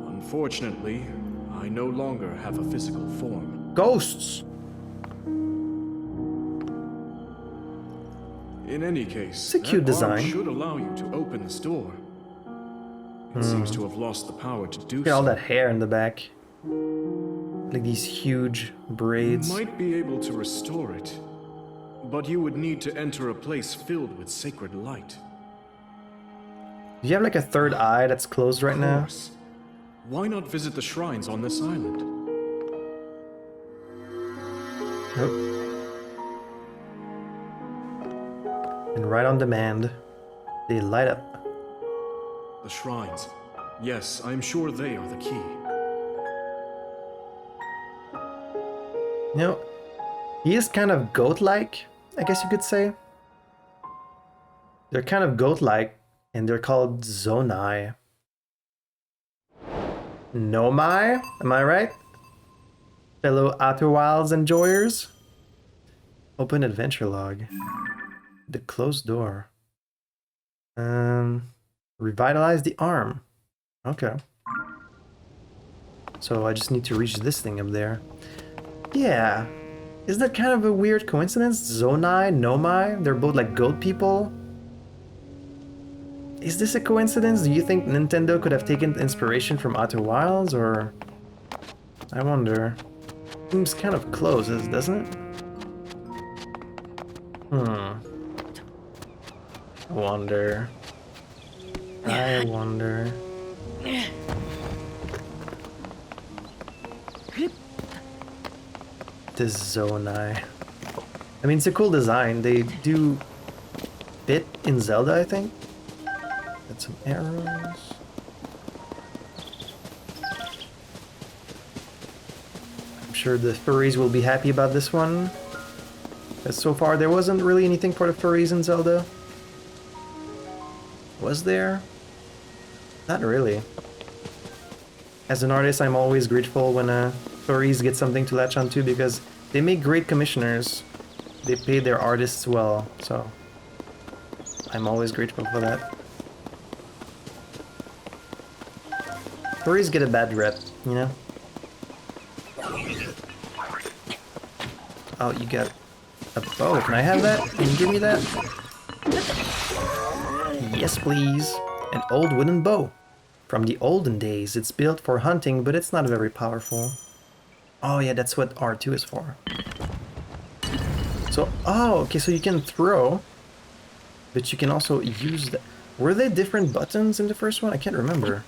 Unfortunately, I no longer have a physical form. Ghosts! In any case, It's a cute that arm design. should allow you to open this door. It seems to have lost the power to do Look at all so. that hair in the back. Like these huge braids. You might be able to restore it, but you would need to enter a place filled with sacred light. Do you have like a third eye that's closed right Of now? course. Why not visit the shrines on this island? Nope. And right on demand, they light up. The shrines. Yes, I am sure they are the key. You know, he is kind of goat-like, I guess you could say. They're kind of goat-like, and they're called Zonai. Nomai? Am I right? Fellow Outer Wilds enjoyers? Open adventure log. The closed door. Revitalize the arm. Okay. So I just need to reach this thing up there. Yeah. Isn't that kind of a weird coincidence? Zonai, Nomai, they're both like goat people. Is this a coincidence? Do you think Nintendo could have taken inspiration from Outer Wilds, or... I wonder. Seems kind of close, doesn't it? Wonder. I wonder. This Zonai. I mean, it's a cool design. They do fit in Zelda, I think. Got some arrows. I'm sure the furries will be happy about this one. Because so far there wasn't really anything for the furries in Zelda. Was there? Not really. As an artist, I'm always grateful when furries get something to latch onto because they make great commissioners. They pay their artists well, so I'm always grateful for that. Furries get a bad rep, you know? Oh, you got a bow. Can I have that? Can you give me that? Yes, please. An old wooden bow. From the olden days, it's built for hunting, but it's not very powerful. Oh yeah, that's what R2 is for. So, oh, okay, so you can throw, but you can also use that. Were they different buttons in the first one? I can't remember.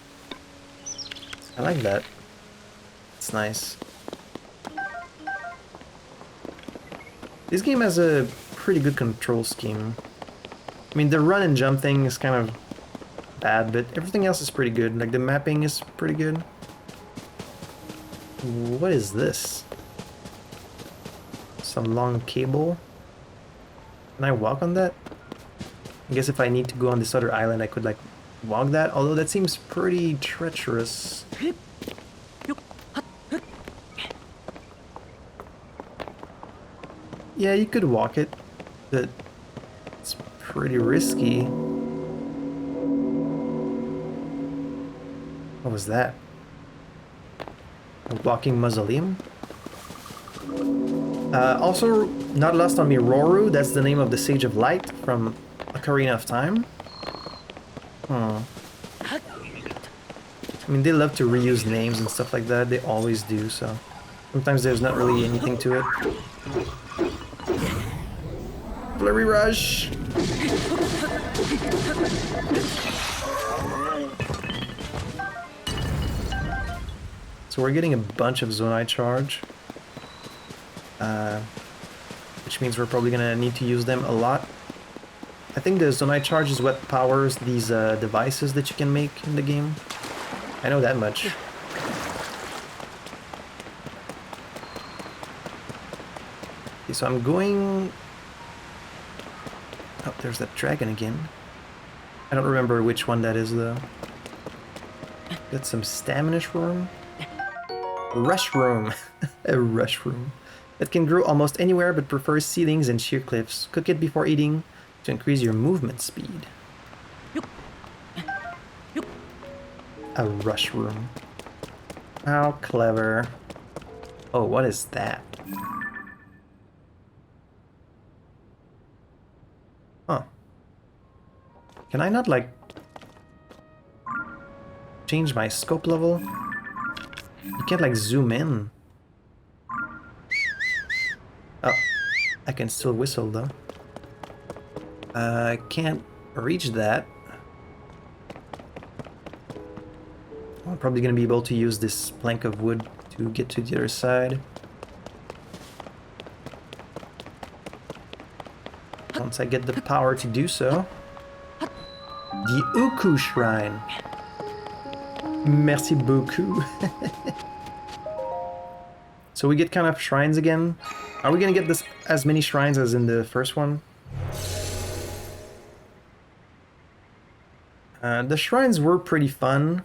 I like that. It's nice. This game has a pretty good control scheme. I mean, the run and jump thing is kind of bad, but everything else is pretty good. Like, the mapping is pretty good. What is this? Some long cable? Can I walk on that? I guess if I need to go on this other island, I could, like, walk that, although that seems pretty treacherous. Yeah, you could walk it, but it's pretty risky. What was that? A walking mausoleum? Also, not lost on me, Roru, that's the name of the Sage of Light from Ocarina of Time. I mean, they love to reuse names and stuff like that, they always do, so sometimes there's not really anything to it. Flurry Rush! So we're getting a bunch of Zonai charge. which means we're probably gonna need to use them a lot. I think the Zonite charge is what powers these devices that you can make in the game. I know that much. Okay, so I'm going... Oh, there's that dragon again. I don't remember which one that is though. Got some stamina room. Rush room. A rush room. That can grow almost anywhere but prefers ceilings and sheer cliffs. Cook it before eating to increase your movement speed. A rush room. How clever. Oh, what is that? Huh. Can I not, like, change my scope level? You can't, like, zoom in. Oh, I can still whistle, though. I can't reach that. I'm probably gonna be able to use this plank of wood to get to the other side. Once I get the power to do so. The Uku Shrine. Merci beaucoup. So we get kind of shrines again. Are we gonna get this as many shrines as in the first one? The shrines were pretty fun.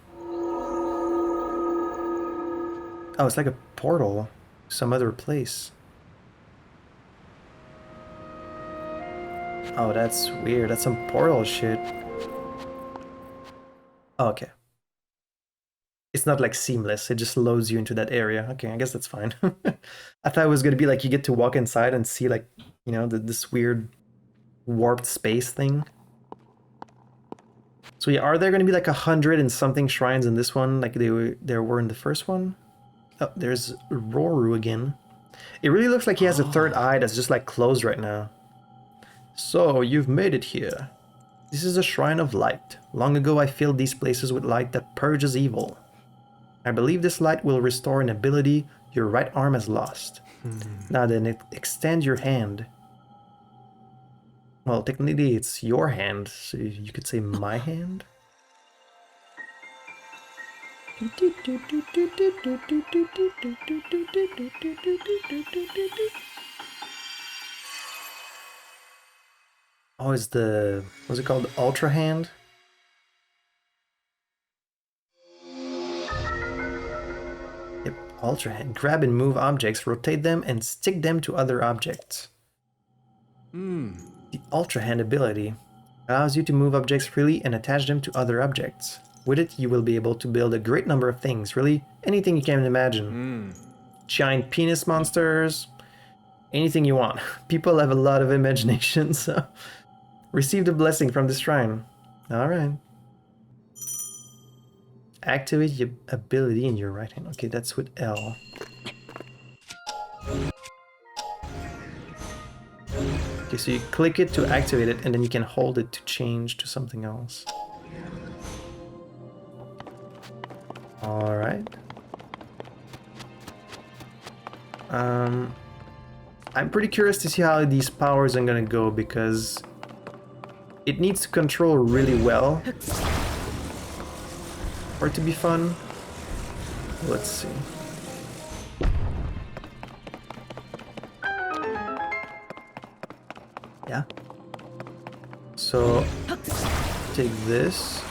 Oh, it's like a portal to some other place. Oh, that's weird. That's some portal shit. Oh, okay. It's not like seamless. It just loads you into that area. Okay, I guess that's fine. I thought it was gonna be like you get to walk inside and see, like, you know, this weird warped space thing. So yeah, are there gonna be like 100 and something shrines in this one, like there were in the first one? Oh, there's Roru again. It really looks like he has a third eye that's just like closed right now. So, you've made it here. This is a shrine of light. Long ago I filled these places with light that purges evil. I believe this light will restore an ability your right arm has lost. Now then, extend your hand. Well, technically it's your hand, so you could say my hand. Oh, it's the... what's it called? Ultra Hand? Yep, Ultra Hand. Grab and move objects, rotate them, and stick them to other objects. The Ultra Hand ability allows you to move objects freely and attach them to other objects. With it, you will be able to build a great number of things, really anything you can imagine. Giant penis monsters, anything you want. People have a lot of imagination, so... Receive the blessing from this shrine. Alright. Activate your ability in your right hand. Okay, that's with L. Okay, so you click it to activate it, and then you can hold it to change to something else. Alright. I'm pretty curious to see how these powers are gonna go, because it needs to control really well for it to be fun. Let's see. Yeah. So take this.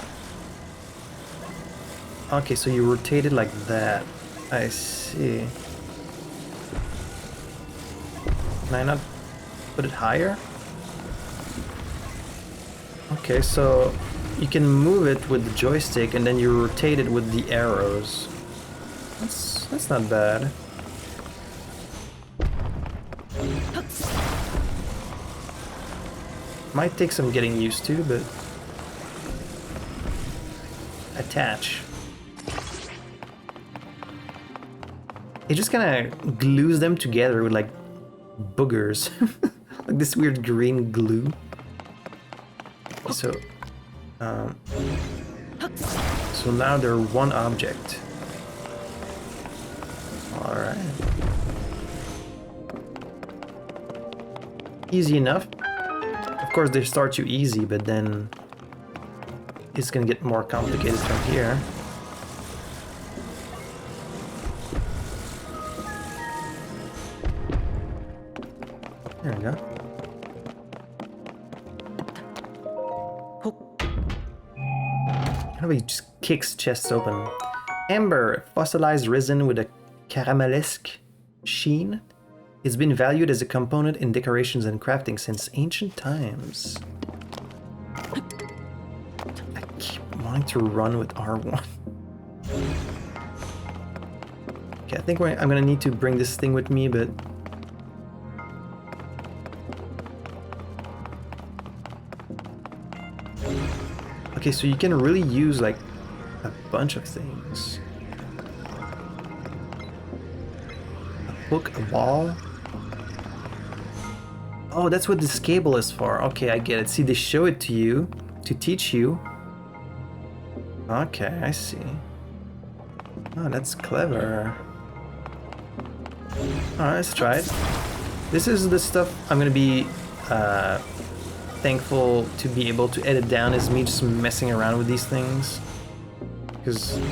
Okay, so you rotate it like that. I see. Can I not put it higher? Okay, so you can move it with the joystick and then you rotate it with the arrows. That's not bad. Might take some getting used to, but... Attach. It just kind of glues them together with, like, boogers. Like this weird green glue. So now they're one object. Alright. easy enough. Of course, they start you easy, but then it's gonna get more complicated from here. There we go. How he just kicks chests open. Amber, fossilized resin with a caramelesque sheen. It's been valued as a component in decorations and crafting since ancient times. I keep wanting to run with R1. Okay, I think I'm gonna need to bring this thing with me, but... Okay, so you can really use, like, a bunch of things. A hook, a ball. Oh, that's what this cable is for. Okay, I get it. See, they show it to you to teach you. Okay, I see. Oh, that's clever. Alright, let's try it. This is the stuff I'm gonna be thankful to be able to edit down, is me just messing around with these things. Because it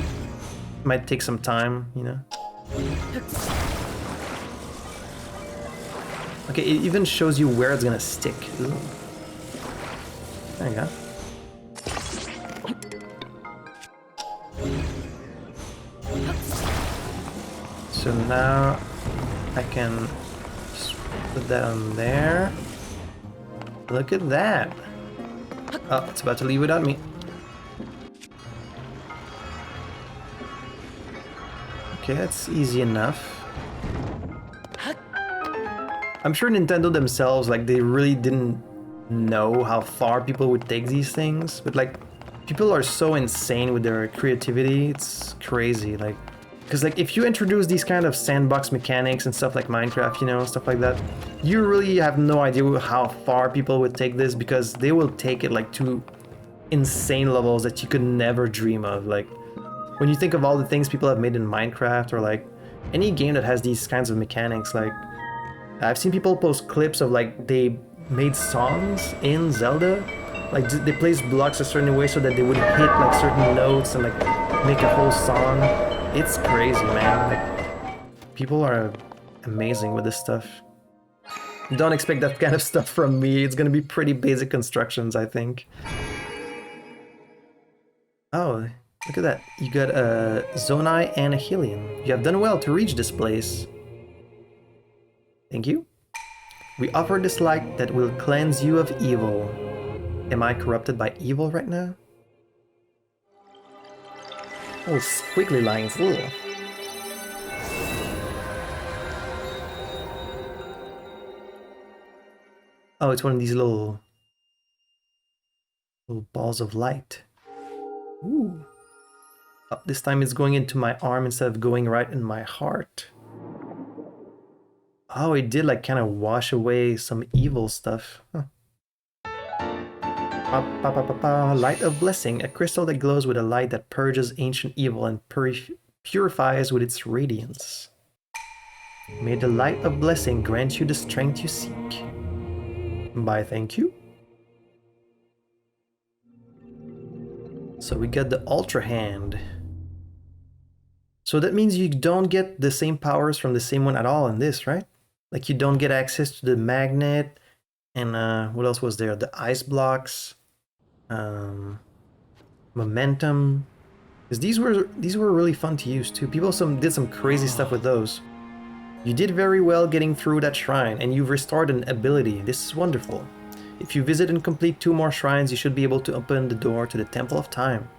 might take some time, you know? Okay, it even shows you where it's gonna stick. Ooh. There you go. So now I can just put that on there. Look at that. Oh, it's about to leave without me. Okay, that's easy enough. I'm sure Nintendo themselves, like, they really didn't know how far people would take these things, but like, people are so insane with their creativity, it's crazy, like, because like, if you introduce these kind of sandbox mechanics and stuff like Minecraft, you know, stuff like that, you really have no idea how far people would take this, because they will take it like to insane levels that you could never dream of. Like, when you think of all the things people have made in Minecraft, or like any game that has these kinds of mechanics, like, I've seen people post clips of like they made songs in Zelda, like they placed blocks a certain way so that they would hit like certain notes and like make a whole song. It's crazy, man. Like, people are amazing with this stuff. Don't expect that kind of stuff from me. It's gonna be pretty basic constructions, I think. Oh, look at that. You got a Zonai and a Hylian. You have done well to reach this place. Thank you. We offer this light that will cleanse you of evil. Am I corrupted by evil right now? Oh, squiggly lines. Ugh. Oh, it's one of these little balls of light. Ooh. Oh, this time it's going into my arm instead of going right in my heart. Oh, it did like kind of wash away some evil stuff. Huh. Light of Blessing, a crystal that glows with a light that purges ancient evil and purifies with its radiance. May the Light of Blessing grant you the strength you seek. Bye, thank you. So we got the Ultra Hand. So that means you don't get the same powers from the same one at all in this, right? Like, you don't get access to the magnet, and what else was there? The ice blocks, momentum. Because these were really fun to use too. People did some crazy stuff with those. You did very well getting through that shrine, and you've restored an ability. This is wonderful. If you visit and complete 2 more shrines, you should be able to open the door to the Temple of Time.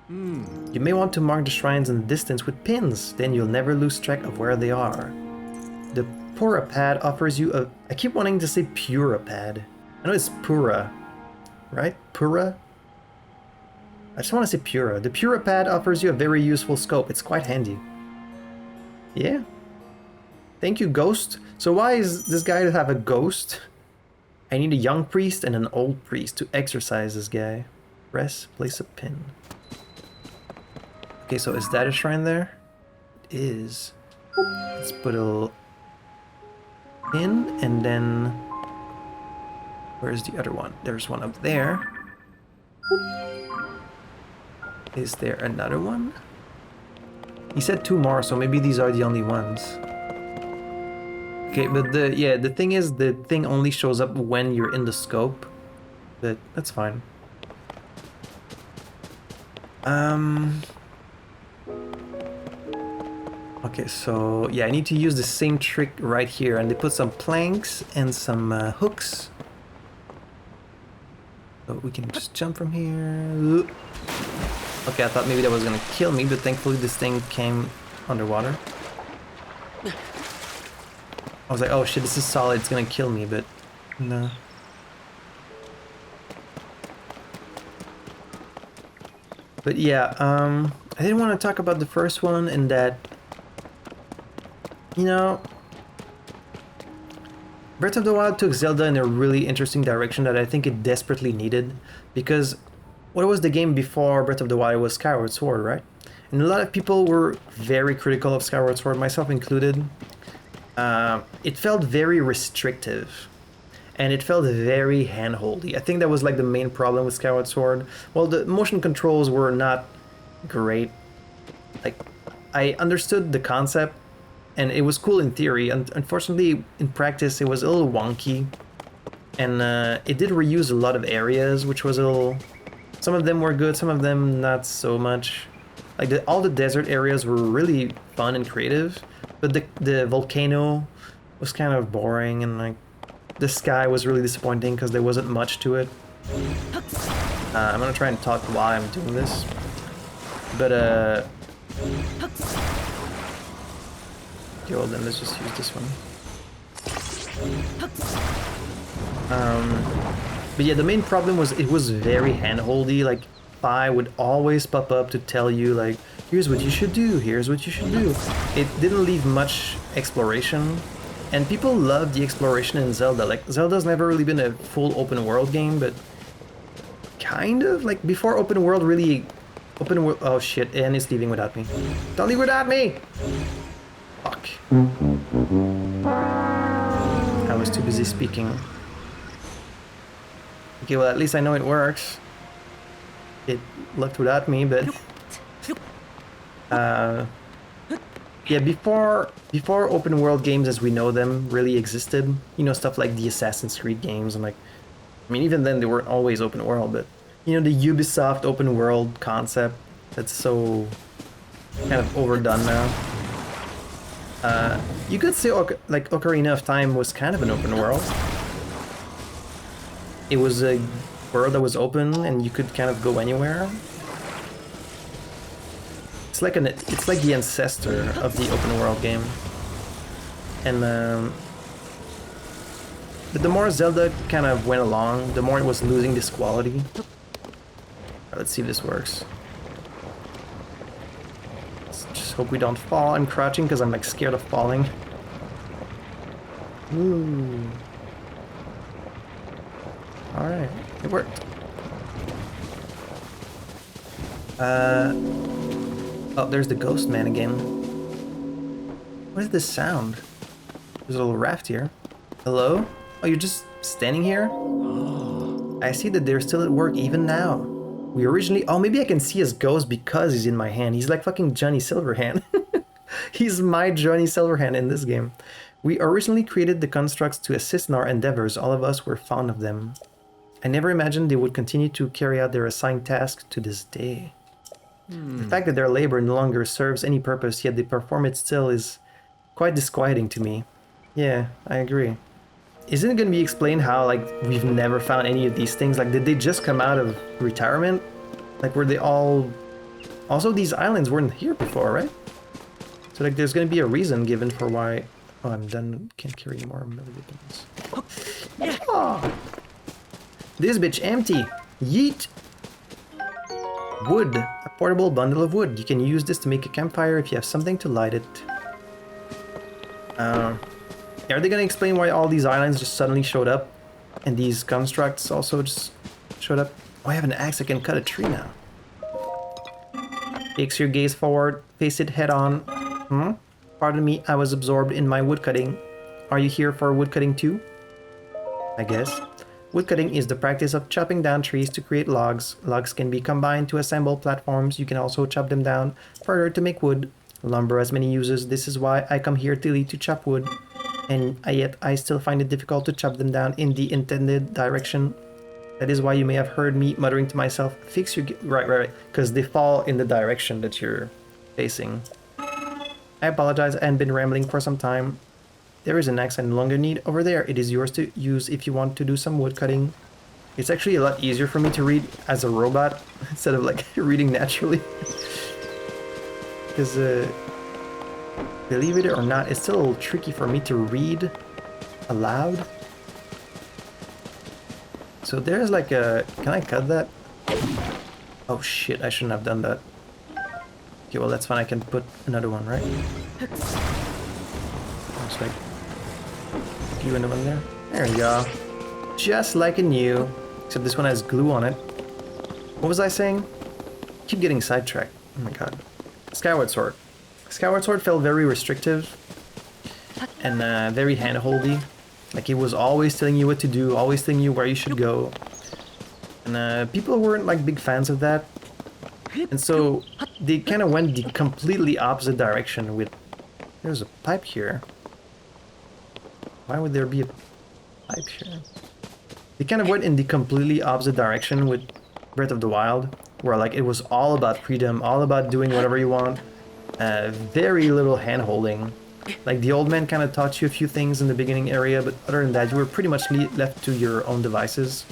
You may want to mark the shrines in the distance with pins, then you'll never lose track of where they are. The Pura Pad offers you a... I keep wanting to say Pura Pad. I know it's Pura, right? Pura? I just want to say Pura. The Pura Pad offers you a very useful scope. It's quite handy. Yeah. Thank you, Ghost. So why is this guy to have a ghost? I need a young priest and an old priest to exorcise this guy. Press, place a pin. Okay, so is that a shrine there? It is. Let's put a little pin, and then Where's the other one? There's one up there. Is there another one? He said 2 more, so maybe these are the only ones. Okay, but the thing is, the thing only shows up when you're in the scope. But that's fine. Okay, so yeah, I need to use the same trick right here, and they put some planks and some hooks. So we can just jump from here. Okay, I thought maybe that was gonna kill me, but thankfully this thing came underwater. I was like, oh shit, this is solid, it's gonna kill me, but no. But yeah, I didn't want to talk about the first one in that, you know, Breath of the Wild took Zelda in a really interesting direction that I think it desperately needed, because what was the game before Breath of the Wild was Skyward Sword, right? And a lot of people were very critical of Skyward Sword, myself included. It felt very restrictive, and it felt very handholdy. I think that was like the main problem with Skyward Sword. Well, the motion controls were not great. Like, I understood the concept, and it was cool in theory, and unfortunately in practice it was a little wonky. And it did reuse a lot of areas, which was a little... Some of them were good, some of them not so much. Like, all the desert areas were really fun and creative, but the volcano was kind of boring, and like the sky was really disappointing because there wasn't much to it. I'm gonna try and talk while I'm doing this, but okay, well then let's just use this one. But yeah, the main problem was it was very handholdy. Like, Pi would always pop up to tell you, like, here's what you should do, here's what you should do. It didn't leave much exploration, and people love the exploration in Zelda. Like, Zelda's never really been a full open world game, but kind of, like, before open world really... Open world... Oh shit, Anne is leaving without me. Don't leave without me! Fuck. I was too busy speaking. Okay, well, at least I know it works. It left without me, but... yeah, before open world games as we know them really existed, you know, stuff like the Assassin's Creed games, and like... I mean, even then they weren't always open world, but... You know, the Ubisoft open world concept that's so... kind of overdone now. You could say, like, Ocarina of Time was kind of an open world. It was a world that was open, and you could kind of go anywhere. It's like the ancestor of the open world game. And but the more Zelda kind of went along, the more it was losing this quality. Let's see if this works. Let's just hope we don't fall. I'm crouching because I'm like scared of falling. Ooh. Alright, it worked. Oh, there's the ghost man again. What is this sound? There's a little raft here. Hello? Oh, you're just standing here? I see that they're still at work even now. We originally... Oh, maybe I can see his ghost because he's in my hand. He's like fucking Johnny Silverhand. He's my Johnny Silverhand in this game. We originally created the constructs to assist in our endeavors. All of us were fond of them. I never imagined they would continue to carry out their assigned tasks to this day. The fact that their labor no longer serves any purpose, yet they perform it still, is quite disquieting to me. Yeah, I agree. Isn't it going to be explained how, like, we've never found any of these things? Like, did they just come out of retirement? Like, were they all... Also, these islands weren't here before, right? So, like, there's going to be a reason given for why... Oh, I'm done. Can't carry any more melee weapons. Oh. This bitch empty. Yeet. Wood. A portable bundle of wood. You can use this to make a campfire if you have something to light it. Are they gonna explain why all these islands just suddenly showed up? And these constructs also just showed up? Oh, I have an axe. I can cut a tree now. Fix your gaze forward. Face it head on. Pardon me, I was absorbed in my woodcutting. Are you here for woodcutting too? I guess. Woodcutting is the practice of chopping down trees to create logs. Logs can be combined to assemble platforms. You can also chop them down further to make wood. Lumber has many uses. This is why I come here daily to chop wood. And yet I still find it difficult to chop them down in the intended direction. That is why you may have heard me muttering to myself, fix your... Right. Because they fall in the direction that you're facing. I apologize, I hadn't been rambling for some time. There is an axe I no longer need over there. It is yours to use if you want to do some wood cutting. It's actually a lot easier for me to read as a robot instead of like reading naturally. Because believe it or not, it's still a little tricky for me to read aloud. So there's like a... Can I cut that? Oh shit, I shouldn't have done that. Okay, well that's fine, I can put another one, right? Just like... glue in the one there. There we go. Just like a new. Except this one has glue on it. What was I saying? Keep getting sidetracked. Oh my god. Skyward Sword. Skyward Sword felt very restrictive. And very hand-holdy. Like it was always telling you what to do, always telling you where you should go. And people weren't like big fans of that. And so they kind of went the completely opposite direction with... There's a pipe here. Why would there be a pipe here? They kind of went in the completely opposite direction with Breath of the Wild, where like it was all about freedom, all about doing whatever you want. Very little hand-holding. Like the old man kind of taught you a few things in the beginning area, but other than that you were pretty much left to your own devices.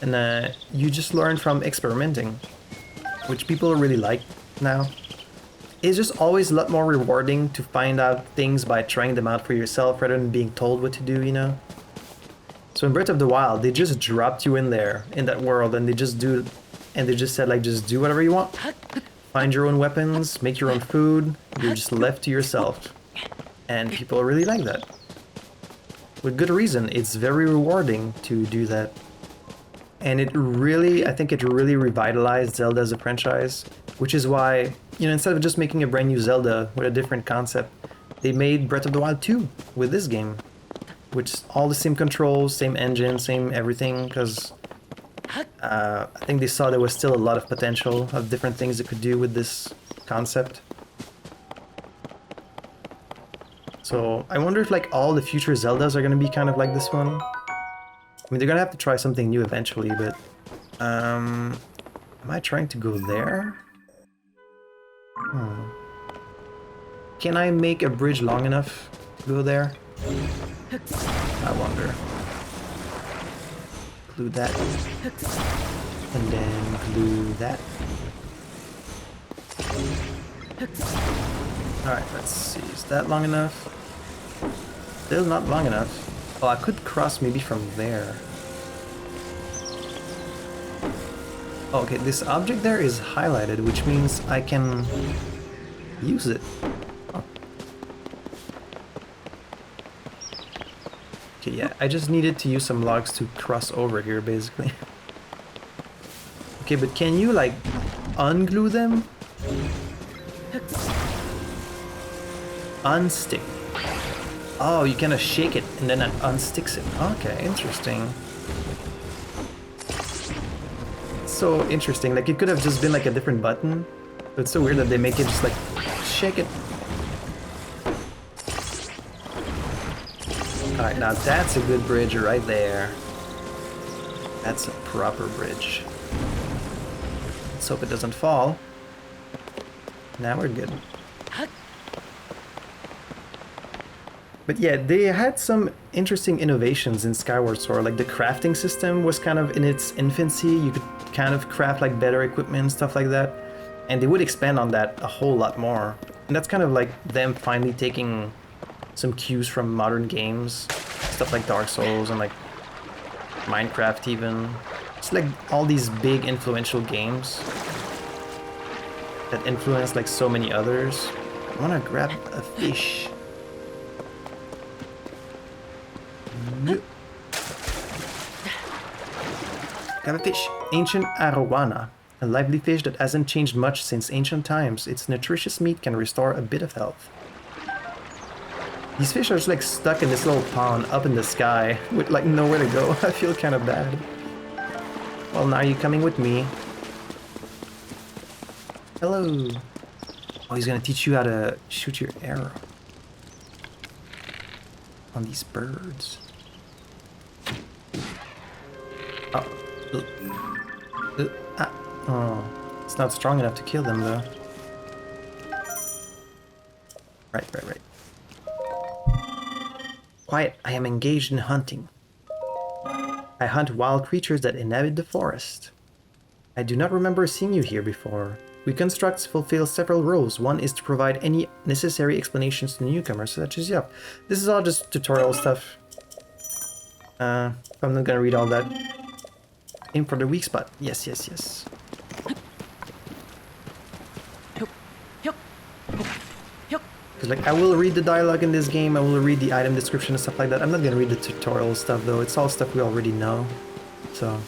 And you just learned from experimenting, which people really like now. It's just always a lot more rewarding to find out things by trying them out for yourself rather than being told what to do, you know? So in Breath of the Wild, they just dropped you in there, in that world, and they just said like, just do whatever you want. Find your own weapons, make your own food, you're just left to yourself. And people really like that. With good reason, it's very rewarding to do that. And it really, I think it really revitalized Zelda as a franchise, which is why, you know, instead of just making a brand new Zelda with a different concept, they made Breath of the Wild 2 with this game, which is all the same controls, same engine, same everything, because I think they saw there was still a lot of potential of different things they could do with this concept. So I wonder if like all the future Zeldas are going to be kind of like this one. I mean, they're gonna have to try something new eventually, but... am I trying to go there? Can I make a bridge long enough to go there? I wonder. Glue that. And then glue that. Alright, let's see. Is that long enough? Still not long enough. Oh, I could cross maybe from there. Oh, okay, this object there is highlighted, which means I can use it. Oh. Okay, yeah, I just needed to use some logs to cross over here, basically. Okay, but can you, like, unglue them? Unstick. Oh, you kind of shake it and then it unsticks it. Okay, interesting. So interesting. Like it could have just been like a different button. But it's so weird that they make it just like shake it. Alright, now that's a good bridge right there. That's a proper bridge. Let's hope it doesn't fall. Now we're good. But yeah, they had some interesting innovations in Skyward Sword. Like the crafting system was kind of in its infancy. You could kind of craft like better equipment and stuff like that. And they would expand on that a whole lot more. And that's kind of like them finally taking some cues from modern games. Stuff like Dark Souls and like Minecraft even. It's like all these big influential games that influence like so many others. I want to grab a fish. Grab a fish. Ancient arowana. A lively fish that hasn't changed much since ancient times. Its nutritious meat can restore a bit of health. These fish are just like stuck in this little pond up in the sky with like nowhere to go. I feel kind of bad. Well, now you're coming with me. Hello. Oh, he's gonna teach you how to shoot your arrow on these birds. Oh. Oh. It's not strong enough to kill them though. Right. Quiet, I am engaged in hunting. I hunt wild creatures that inhabit the forest. I do not remember seeing you here before. We constructs fulfill several roles. One is to provide any necessary explanations to newcomers, such as you. This is all just tutorial stuff. I'm not gonna read all that. Aim for the weak spot. Yes. Because like, I will read the dialogue in this game, I will read the item description and stuff like that. I'm not gonna read the tutorial stuff though, it's all stuff we already know. So...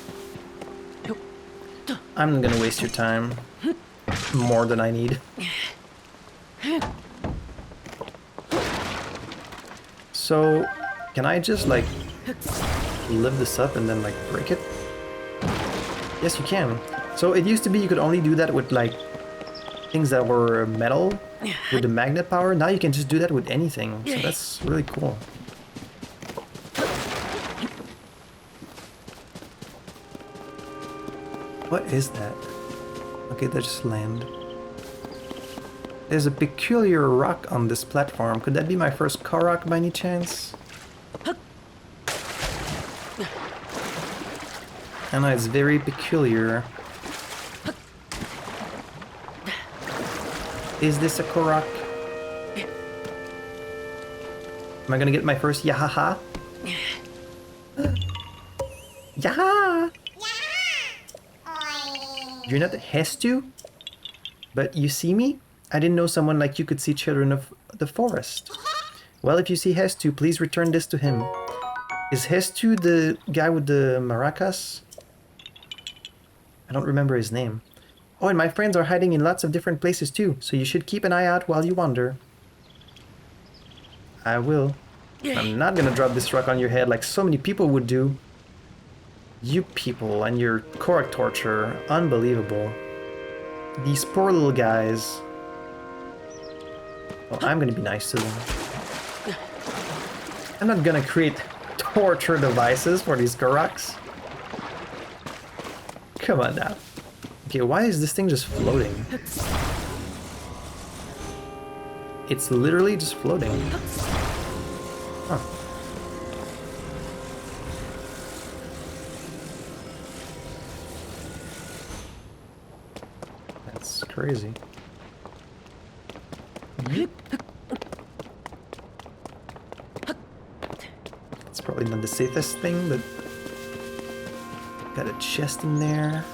I'm not gonna waste your time. More than I need. So... can I just like... lift this up and then like break it? Yes, you can. So it used to be you could only do that with like... things that were metal with the magnet power. Now you can just do that with anything, so that's really cool. What is that? Okay, that's just land. There's a peculiar rock on this platform. Could that be my first Korok by any chance? I know, it's very peculiar. Is this a Korok? Am I gonna get my first Yahaha? Yaha! You're not Hestu? But you see me? I didn't know someone like you could see children of the forest. Well, if you see Hestu, please return this to him. Is Hestu the guy with the maracas? I don't remember his name. Oh, and my friends are hiding in lots of different places too, so you should keep an eye out while you wander. I will. I'm not gonna drop this rock on your head like so many people would do. You people and your Korok torture, unbelievable. These poor little guys. Well, I'm gonna be nice to them. I'm not gonna create torture devices for these Koroks. Come on now. Okay, why is this thing just floating? It's literally just floating. Huh. That's crazy. It's probably not the safest thing, but... got a chest in there.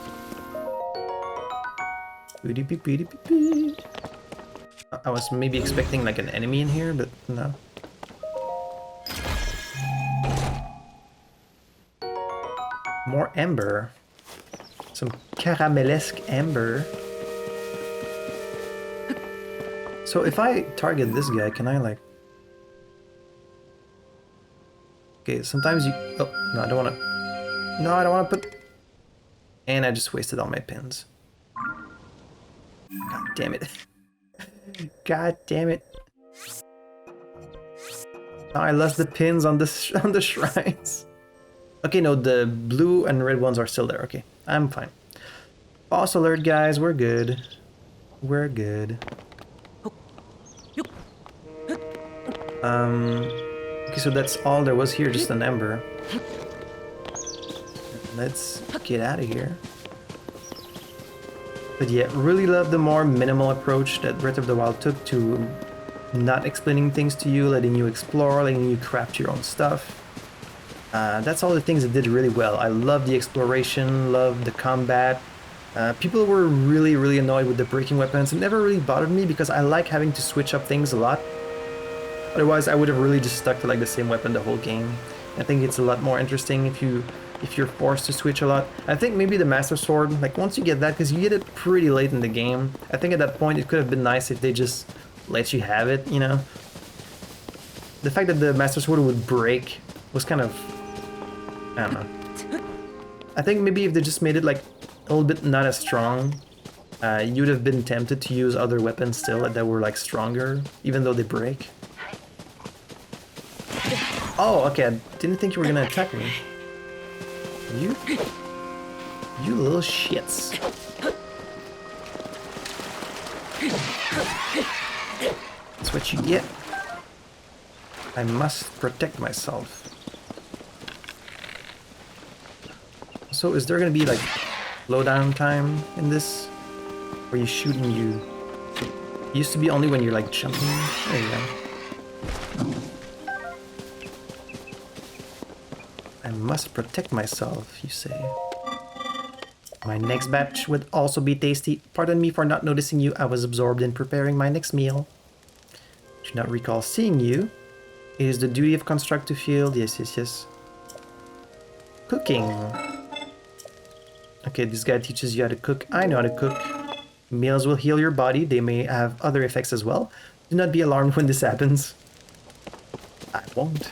I was maybe expecting like an enemy in here, but no. More amber. Some caramelesque amber. So if I target this guy, can I like... Okay, sometimes you... Oh, no, I don't want to... No, I don't want to put... And I just wasted all my pins. God damn it. God damn it. Oh, I lost the pins on the on the shrines. Okay, no, the blue and red ones are still there. Okay, I'm fine. Boss alert, guys. We're good. We're good. Okay, so that's all there was here, just an ember. Let's get out of here. But yeah, really love the more minimal approach that Breath of the Wild took to not explaining things to you, letting you explore, letting you craft your own stuff. That's all the things it did really well. I love the exploration, love the combat. People were really annoyed with the breaking weapons. It never really bothered me because I like having to switch up things a lot. Otherwise, I would have really just stuck to like the same weapon the whole game. I think it's a lot more interesting if you're forced to switch a lot. I think maybe the Master Sword, like once you get that, because you get it pretty late in the game, I think at that point it could have been nice if they just let you have it, you know? the fact that the Master Sword would break was kind of, I don't know. I think maybe if they just made it like a little bit not as strong, you'd have been tempted to use other weapons still that were like stronger, even though they break. Oh, okay, I didn't think you were gonna attack me. You little shits. That's what you get. I must protect myself. So is there gonna be like slowdown time in this? Where you shoot and you... It used to be only when you're like jumping. There you go. I must protect myself, you say. My next batch would also be tasty. Pardon me for not noticing you. I was absorbed in preparing my next meal. Do not recall seeing you. It is the duty of construct to field. Yes, yes, yes. Cooking. Okay, this guy teaches you how to cook. I know how to cook. Meals will heal your body. They may have other effects as well. Do not be alarmed when this happens. I won't.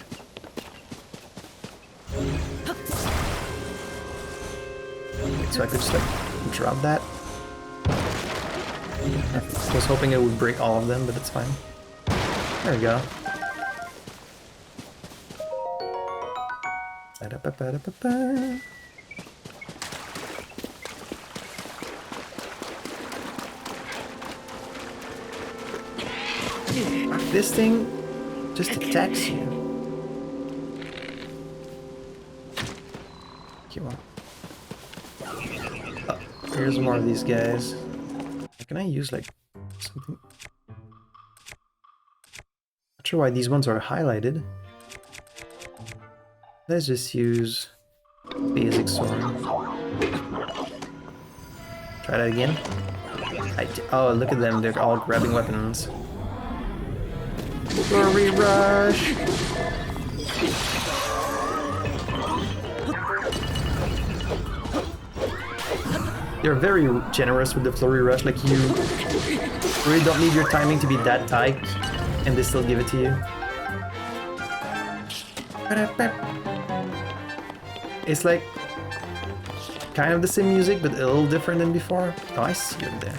So I could just like drop that. I was hoping it would break all of them, but it's fine. There we go. Ba-da-ba-ba-da-ba-ba. This thing just attacks you. Come on. Oh, here's more of these guys. Can I use like something? Not sure why these ones are highlighted. Let's just use basic sword. Try that again. Oh, look at them, they're all grabbing weapons. Flurry rush! They're very generous with the flurry rush, like you really don't need your timing to be that tight, and they still give it to you. It's like kind of the same music, but a little different than before. Oh, I see them there.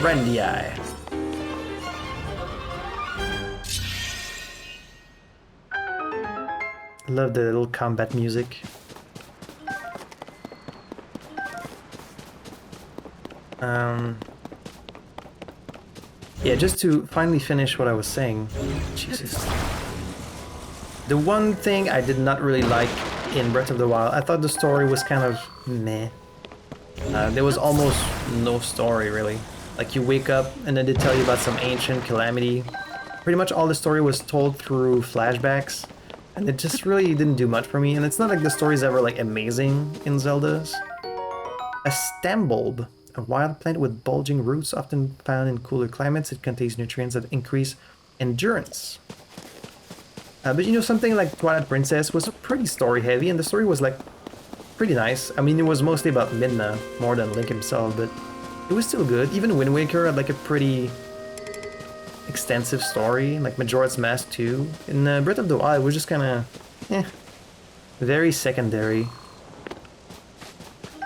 Right in the eye. I love the little combat music. Yeah, just to finally finish what I was saying. Jesus. The one thing I did not really like in Breath of the Wild, I thought the story was kind of meh. There was almost no story, really. Like, you wake up and then they tell you about some ancient calamity. Pretty much all the story was told through flashbacks, and it just really didn't do much for me. And it's not like the story's ever, like, amazing in Zelda's. A stambulb, a wild plant with bulging roots often found in cooler climates. It contains nutrients that increase endurance. But you know, something like Twilight Princess was pretty story-heavy, and the story was, like, pretty nice. I mean, it was mostly about Midna, more than Link himself, but it was still good. Even Wind Waker had, like, a pretty extensive story, like Majora's Mask 2. In Breath of the Wild, it was just kind of, very secondary.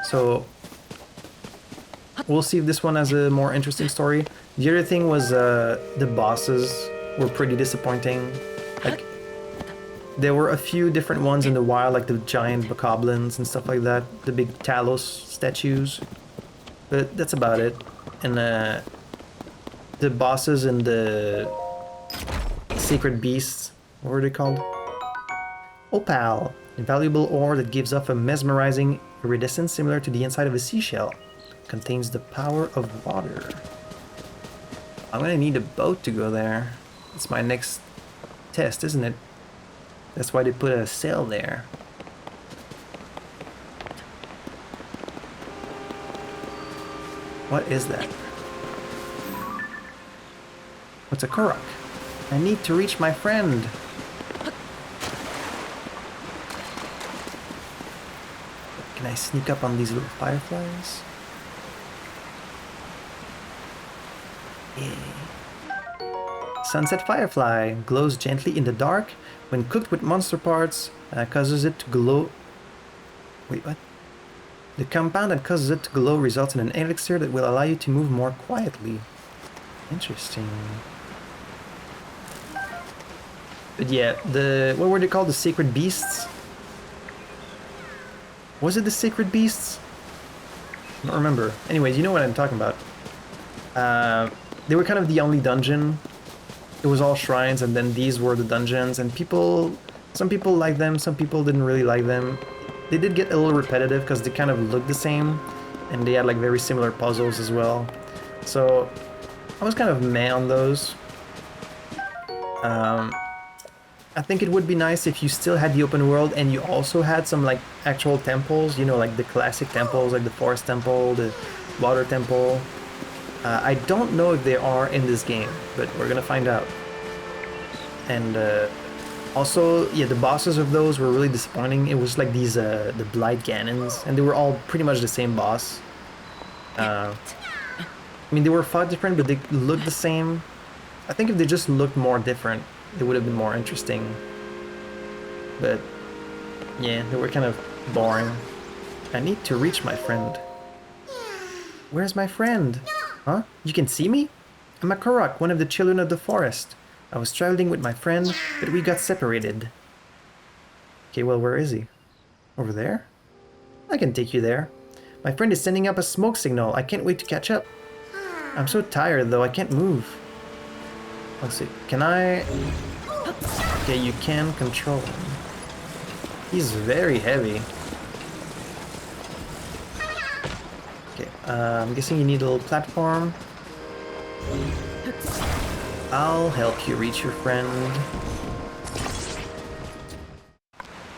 So, we'll see if this one has a more interesting story. The other thing was the bosses were pretty disappointing. Like, there were a few different ones in the wild, like the giant bokoblins and stuff like that, the big Talos statues, but that's about it. And the bosses and the secret beasts, what were they called? Opal, invaluable ore that gives off a mesmerizing iridescence similar to the inside of a seashell. Contains the power of water. I'm gonna need a boat to go there. It's my next test, isn't it? That's why they put a sail there. What is that? What's a Korok? I need to reach my friend. Can I sneak up on these little fireflies? Yeah. Sunset Firefly glows gently in the dark. When cooked with monster parts, causes it to glow. Wait, what? The compound that causes it to glow results in an elixir that will allow you to move more quietly. Interesting. But yeah, what were they called? The sacred beasts? Was it the sacred beasts? I don't remember. Anyways, you know what I'm talking about. They were kind of the only dungeon. It was all shrines, and then these were the dungeons, and some people liked them, some people didn't really like them. They did get a little repetitive because they kind of looked the same, and they had like very similar puzzles as well. So I was kind of meh on those. I think it would be nice if you still had the open world and you also had some like actual temples, you know, like the classic temples, like the forest temple, the water temple. I don't know if they are in this game, but we're gonna find out. And also, yeah, the bosses of those were really disappointing. It was like these, the Blight Ganons, and they were all pretty much the same boss. I mean, they were fought different, but they looked the same. I think if they just looked more different, it would have been more interesting. But yeah, they were kind of boring. I need to reach my friend. Where's my friend? Huh? You can see me? I'm a Korok, one of the children of the forest. I was traveling with my friend, but we got separated. Okay, well, where is he? Over there? I can take you there. My friend is sending up a smoke signal. I can't wait to catch up. I'm so tired, though. I can't move. Let's see. Can I... Okay, you can control him. He's very heavy. Okay, I'm guessing you need a little platform. I'll help you reach your friend.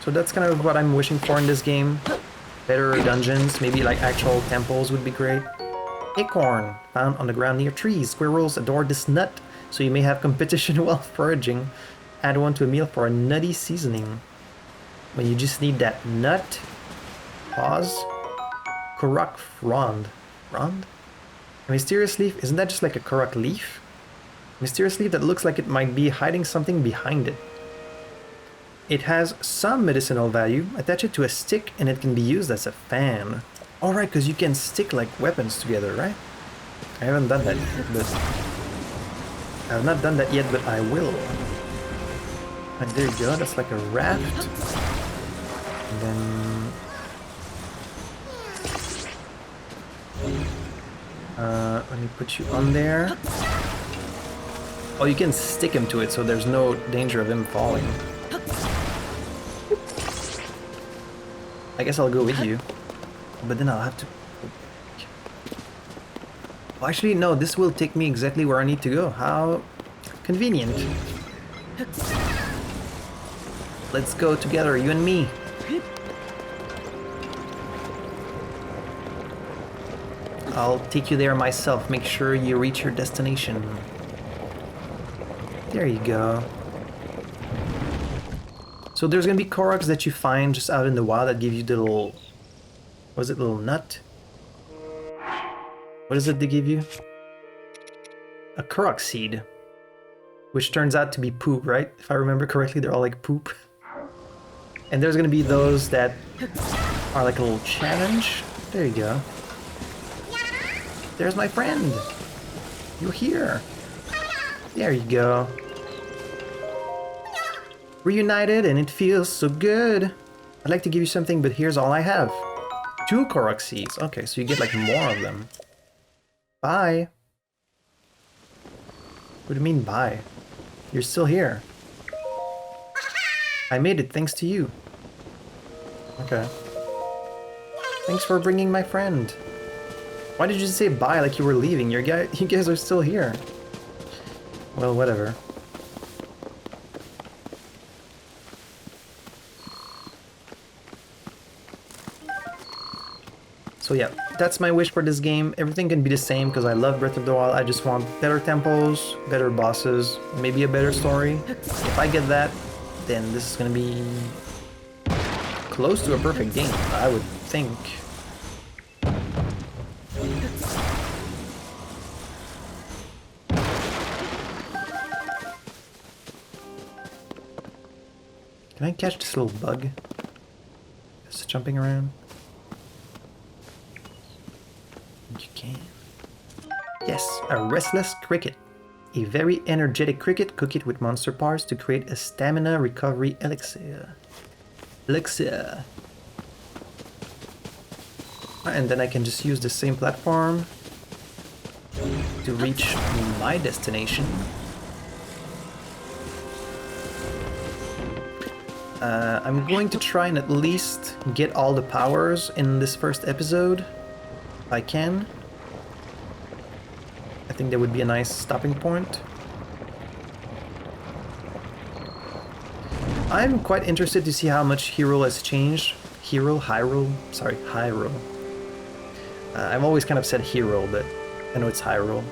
So that's kind of what I'm wishing for in this game. Better dungeons, maybe like actual temples would be great. Acorn, found on the ground near trees. Squirrels adore this nut, so you may have competition while foraging. Add one to a meal for a nutty seasoning. When you just need that nut. Pause. Korok frond. Frond? A mysterious leaf? Isn't that just like a Korok leaf? Mysterious leaf that looks like it might be hiding something behind it. It has some medicinal value. Attach it to a stick and it can be used as a fan. Alright, because you can stick like weapons together, right? I haven't done that yet, but... I have not done that yet, but I will. And there you go, that's like a raft. And then... let me put you on there. Oh, you can stick him to it, so there's no danger of him falling. I guess I'll go with you. But then I'll have to... Oh, actually, no, this will take me exactly where I need to go. How convenient. Let's go together, you and me. I'll take you there myself. Make sure you reach your destination. There you go. So there's gonna be Koroks that you find just out in the wild that give you the little... What is it, little nut? What is it they give you? A Korok seed. Which turns out to be poop, right? If I remember correctly, they're all like poop. And there's gonna be those that are like a little challenge. There you go. There's my friend. You're here. There you go. Reunited and it feels so good. I'd like to give you something, but here's all I have. 2 Korok seeds. Okay, so you get like more of them. Bye. What do you mean bye? You're still here. I made it thanks to you. Okay. Thanks for bringing my friend. Why did you say bye like you were leaving? You guys are still here. Well, whatever. So yeah, that's my wish for this game. Everything can be the same because I love Breath of the Wild. I just want better temples, better bosses, maybe a better story. If I get that, then this is gonna be close to a perfect game, I would think. Can I catch this little bug? Just jumping around? You can. Yes, a restless cricket. A very energetic cricket. Cook it with monster parts to create a stamina recovery elixir. Elixir. And then I can just use the same platform to reach my destination. I'm going to try and at least get all the powers in this first episode, if I can. I think that would be a nice stopping point. I'm quite interested to see how much Hyrule has changed. Hyrule? Sorry, Hyrule. I've always kind of said Hyrule, but I know it's Hyrule.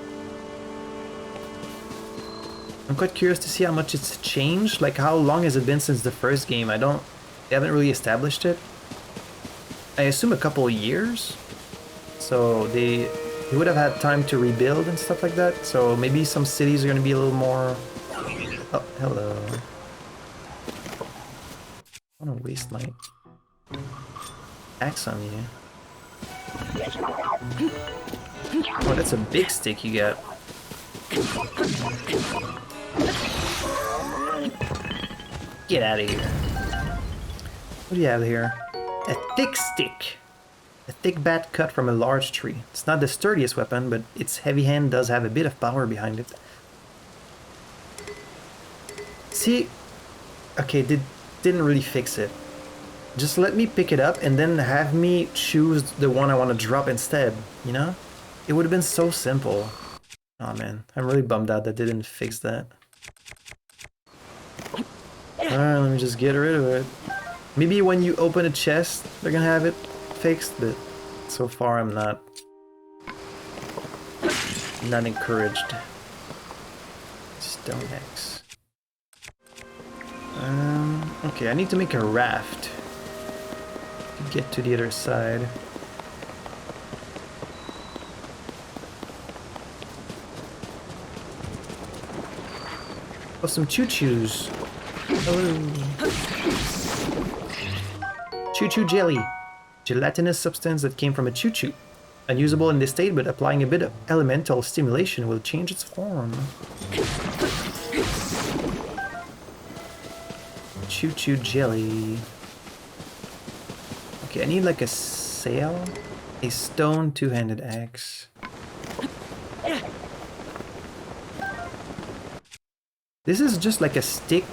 I'm quite curious to see how much it's changed. Like, how long has it been since the first game? They haven't really established it. I assume a couple of years. So they would have had time to rebuild and stuff like that. So maybe some cities are going to be a little more... Oh, hello. I don't want to waste my axe on you. Oh, that's a big stick you got. Get out of here. What do you have here? A thick stick. A thick bat cut from a large tree. It's not the sturdiest weapon, but its heavy hand does have a bit of power behind it. See? Okay, didn't really fix it. Just let me pick it up and then have me choose the one I want to drop instead, you know? It would have been so simple. Oh man, I'm really bummed out that they didn't fix that. Alright, let me just get rid of it. Maybe when you open a chest, they're gonna have it fixed, but so far I'm not encouraged. Stone axe. Okay, I need to make a raft to get to the other side. Oh, some choo-choos. Hello. Choo-choo jelly. Gelatinous substance that came from a choo-choo. Unusable in this state, but applying a bit of elemental stimulation will change its form. Choo-choo jelly. Okay, I need like a sail. A stone two-handed axe. This is just like a stick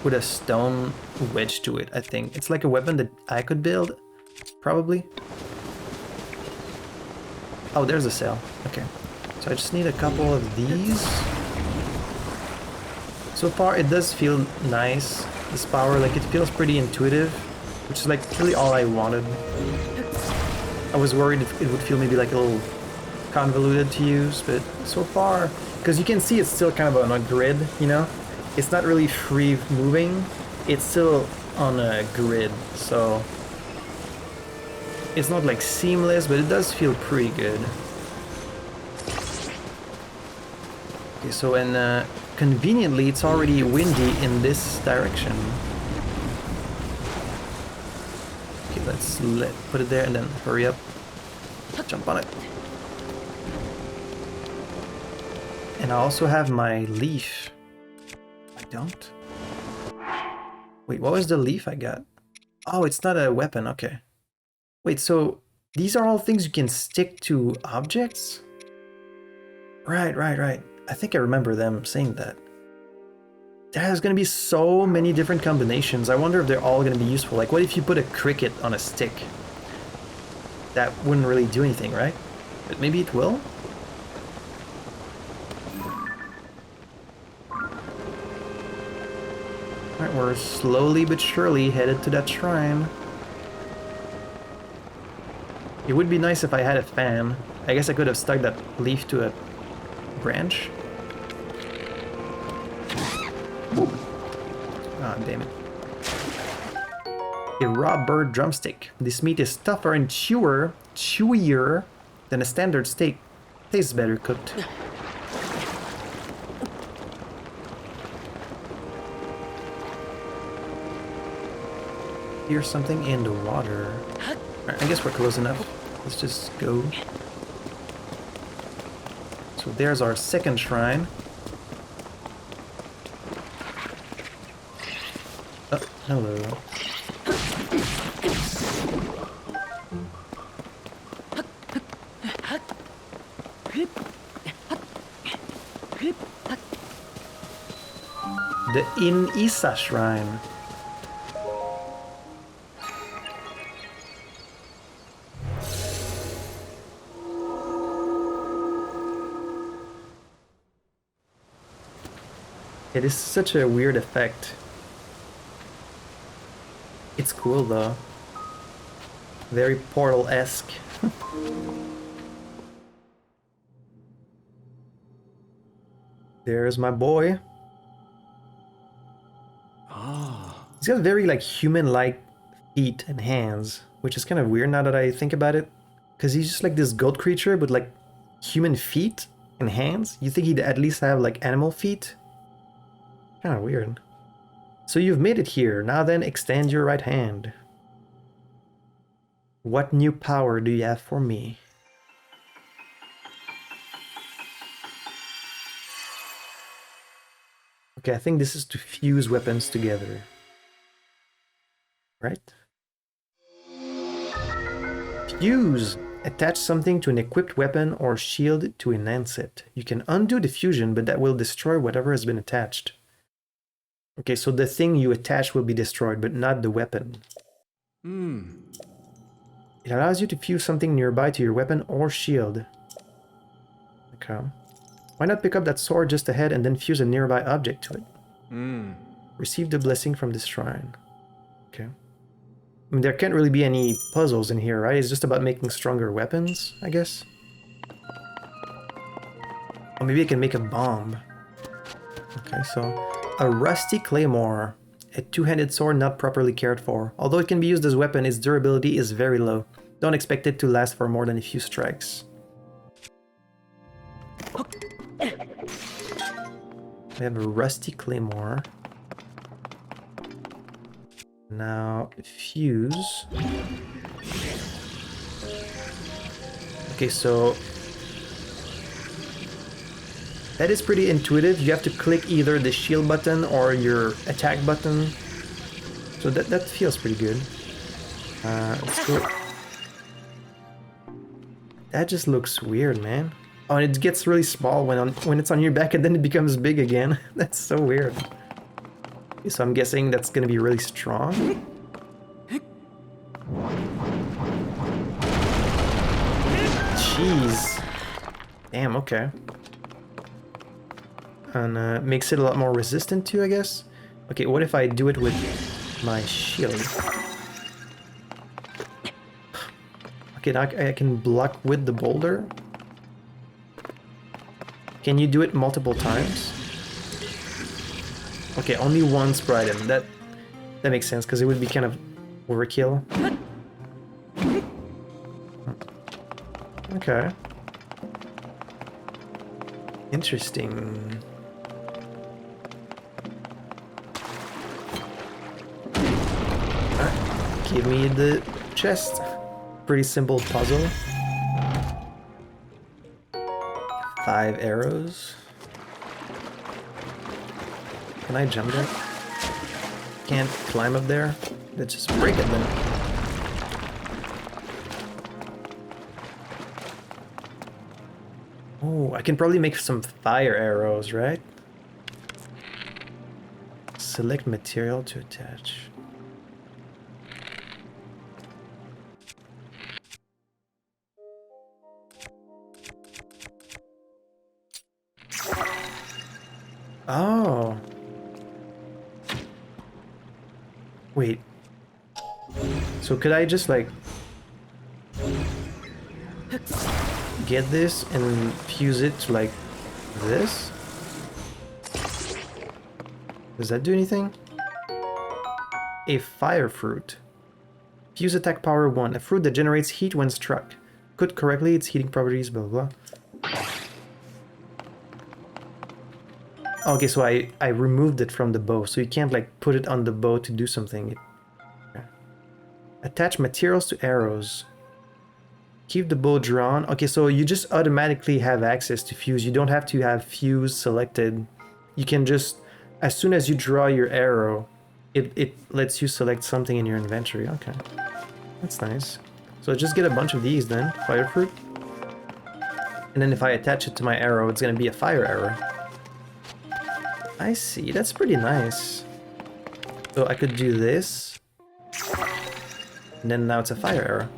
with a stone wedge to it, I think. It's like a weapon that I could build, probably. Oh, there's a sail. Okay. So I just need a couple of these. So far, it does feel nice. This power, like, it feels pretty intuitive, which is like really all I wanted. I was worried it would feel maybe like a little convoluted to use, but so far, because you can see it's still kind of on a grid, you know? It's not really free moving, it's still on a grid, so it's not like seamless, but it does feel pretty good. Okay, so and conveniently it's already windy in this direction. Okay, let's put it there and then hurry up. Jump on it. And I also have my leaf. I don't? Wait, what was the leaf I got? Oh, it's not a weapon, okay. Wait, so these are all things you can stick to objects? Right. I think I remember them saying that. There's gonna be so many different combinations. I wonder if they're all gonna be useful. Like, what if you put a cricket on a stick? That wouldn't really do anything, right? But maybe it will? Alright, we're slowly but surely headed to that shrine. It would be nice if I had a fan. I guess I could have stuck that leaf to a branch. Ah, damn it. A raw bird drumstick. This meat is tougher and chewier than a standard steak. Tastes better cooked. Here's something in the water. I guess we're close enough. Let's just go. So there's our second shrine. Oh, hello. The In-Isa Shrine. It is such a weird effect. It's cool though. Very Portal-esque. There's my boy. He's got very like human-like feet and hands, which is kind of weird now that I think about it. Because he's just like this goat creature with like human feet and hands. You think he'd at least have like animal feet? Kind of weird. So you've made it here. Now then, extend your right hand. What new power do you have for me? Okay, I think this is to fuse weapons together. Right? Fuse! Attach something to an equipped weapon or shield to enhance it. You can undo the fusion, but that will destroy whatever has been attached. Okay, so the thing you attach will be destroyed, but not the weapon. It allows you to fuse something nearby to your weapon or shield. Okay. Why not pick up that sword just ahead and then fuse a nearby object to it? Receive the blessing from this shrine. Okay. I mean, there can't really be any puzzles in here, right? It's just about making stronger weapons, I guess. Or maybe I can make a bomb. Okay, so a rusty claymore. A two-handed sword not properly cared for. Although it can be used as a weapon, its durability is very low. Don't expect it to last for more than a few strikes. We have a rusty claymore. Now, fuse. Okay, so that is pretty intuitive. You have to click either the shield button or your attack button. So that feels pretty good. Let's go. That just looks weird, man. Oh, and it gets really small when it's on your back and then it becomes big again. That's so weird. Okay, so I'm guessing that's gonna be really strong. Jeez. Damn, okay. And makes it a lot more resistant too, I guess. Okay, what if I do it with my shield? Okay, now I can block with the boulder. Can you do it multiple times? Okay, only one sprite in. That makes sense, because it would be kind of overkill. Okay. Interesting. Alright, give me the chest. Pretty simple puzzle. 5 arrows. Can I jump there? Can't climb up there? Let's just break it then. Oh, I can probably make some fire arrows, right? Select material to attach. Oh. Wait. So could I just like get this and fuse it to like this? Does that do anything? A fire fruit. Fuse attack power 1. A fruit that generates heat when struck. Cooked correctly, its heating properties, blah blah blah. Okay, so I removed it from the bow, so you can't like put it on the bow to do something. Okay. Attach materials to arrows. Keep the bow drawn. Okay, so you just automatically have access to fuse. You don't have to have fuse selected. You can just, as soon as you draw your arrow, it lets you select something in your inventory. Okay, that's nice. So just get a bunch of these then, fire fruit. And then if I attach it to my arrow, it's gonna be a fire arrow. I see, that's pretty nice. So I could do this. And then now it's a fire arrow.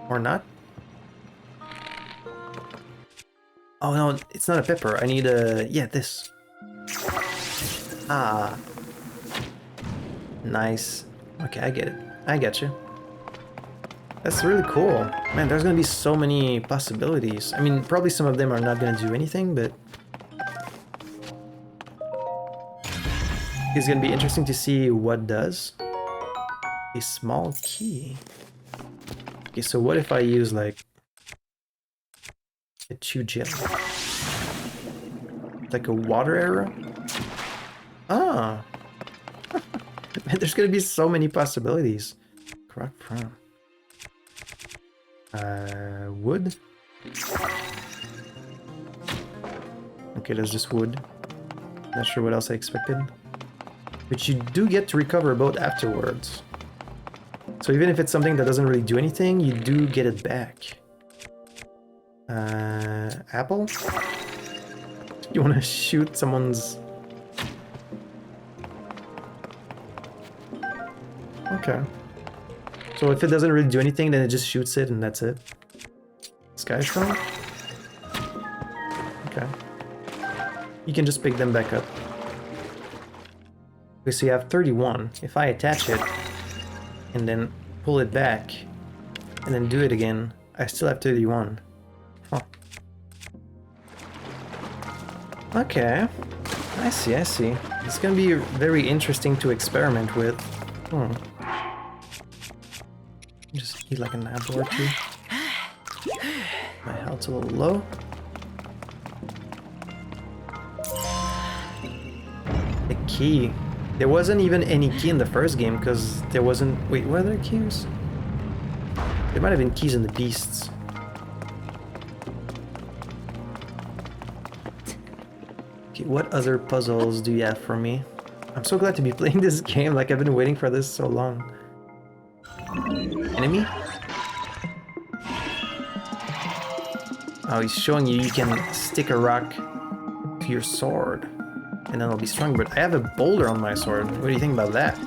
Or not? Oh no, it's not a pepper. I need a... yeah, this. Ah. Nice. Okay, I get it. I get you. That's really cool. Man, there's gonna be so many possibilities. I mean, probably some of them are not gonna do anything, but... it's gonna be interesting to see what does. A small key. Okay, so what if I use like a chew gel? Like a water arrow? Ah! Man, there's gonna be so many possibilities. Croc from. Wood? Okay, that's just wood. Not sure what else I expected. But you do get to recover a boat afterwards. So even if it's something that doesn't really do anything, you do get it back. Apple? You want to shoot someone's... okay. So if it doesn't really do anything, then it just shoots it and that's it. Sky Shrine? Okay. You can just pick them back up. Okay, so you have 31. If I attach it, and then pull it back, and then do it again, I still have 31. Huh. Okay. I see, I see. It's gonna be very interesting to experiment with. Just eat like an apple or two. My health's a little low. The key. There wasn't even any key in the first game because there wasn't... wait, were there keys? There might have been keys in the beasts. Okay, what other puzzles do you have for me? I'm so glad to be playing this game, like I've been waiting for this so long. Enemy? Oh, he's showing you you can stick a rock to your sword. And then I'll be strong, but I have a boulder on my sword. What do you think about that?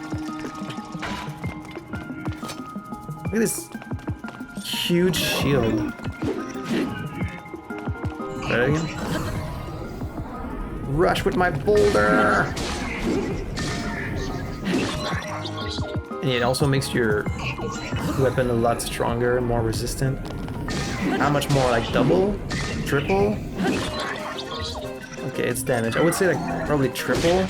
Look at this huge shield. Try that again. Rush with my boulder! And it also makes your weapon a lot stronger, more resistant. How much more? Like double? Triple? Okay, it's damage. I would say like probably triple.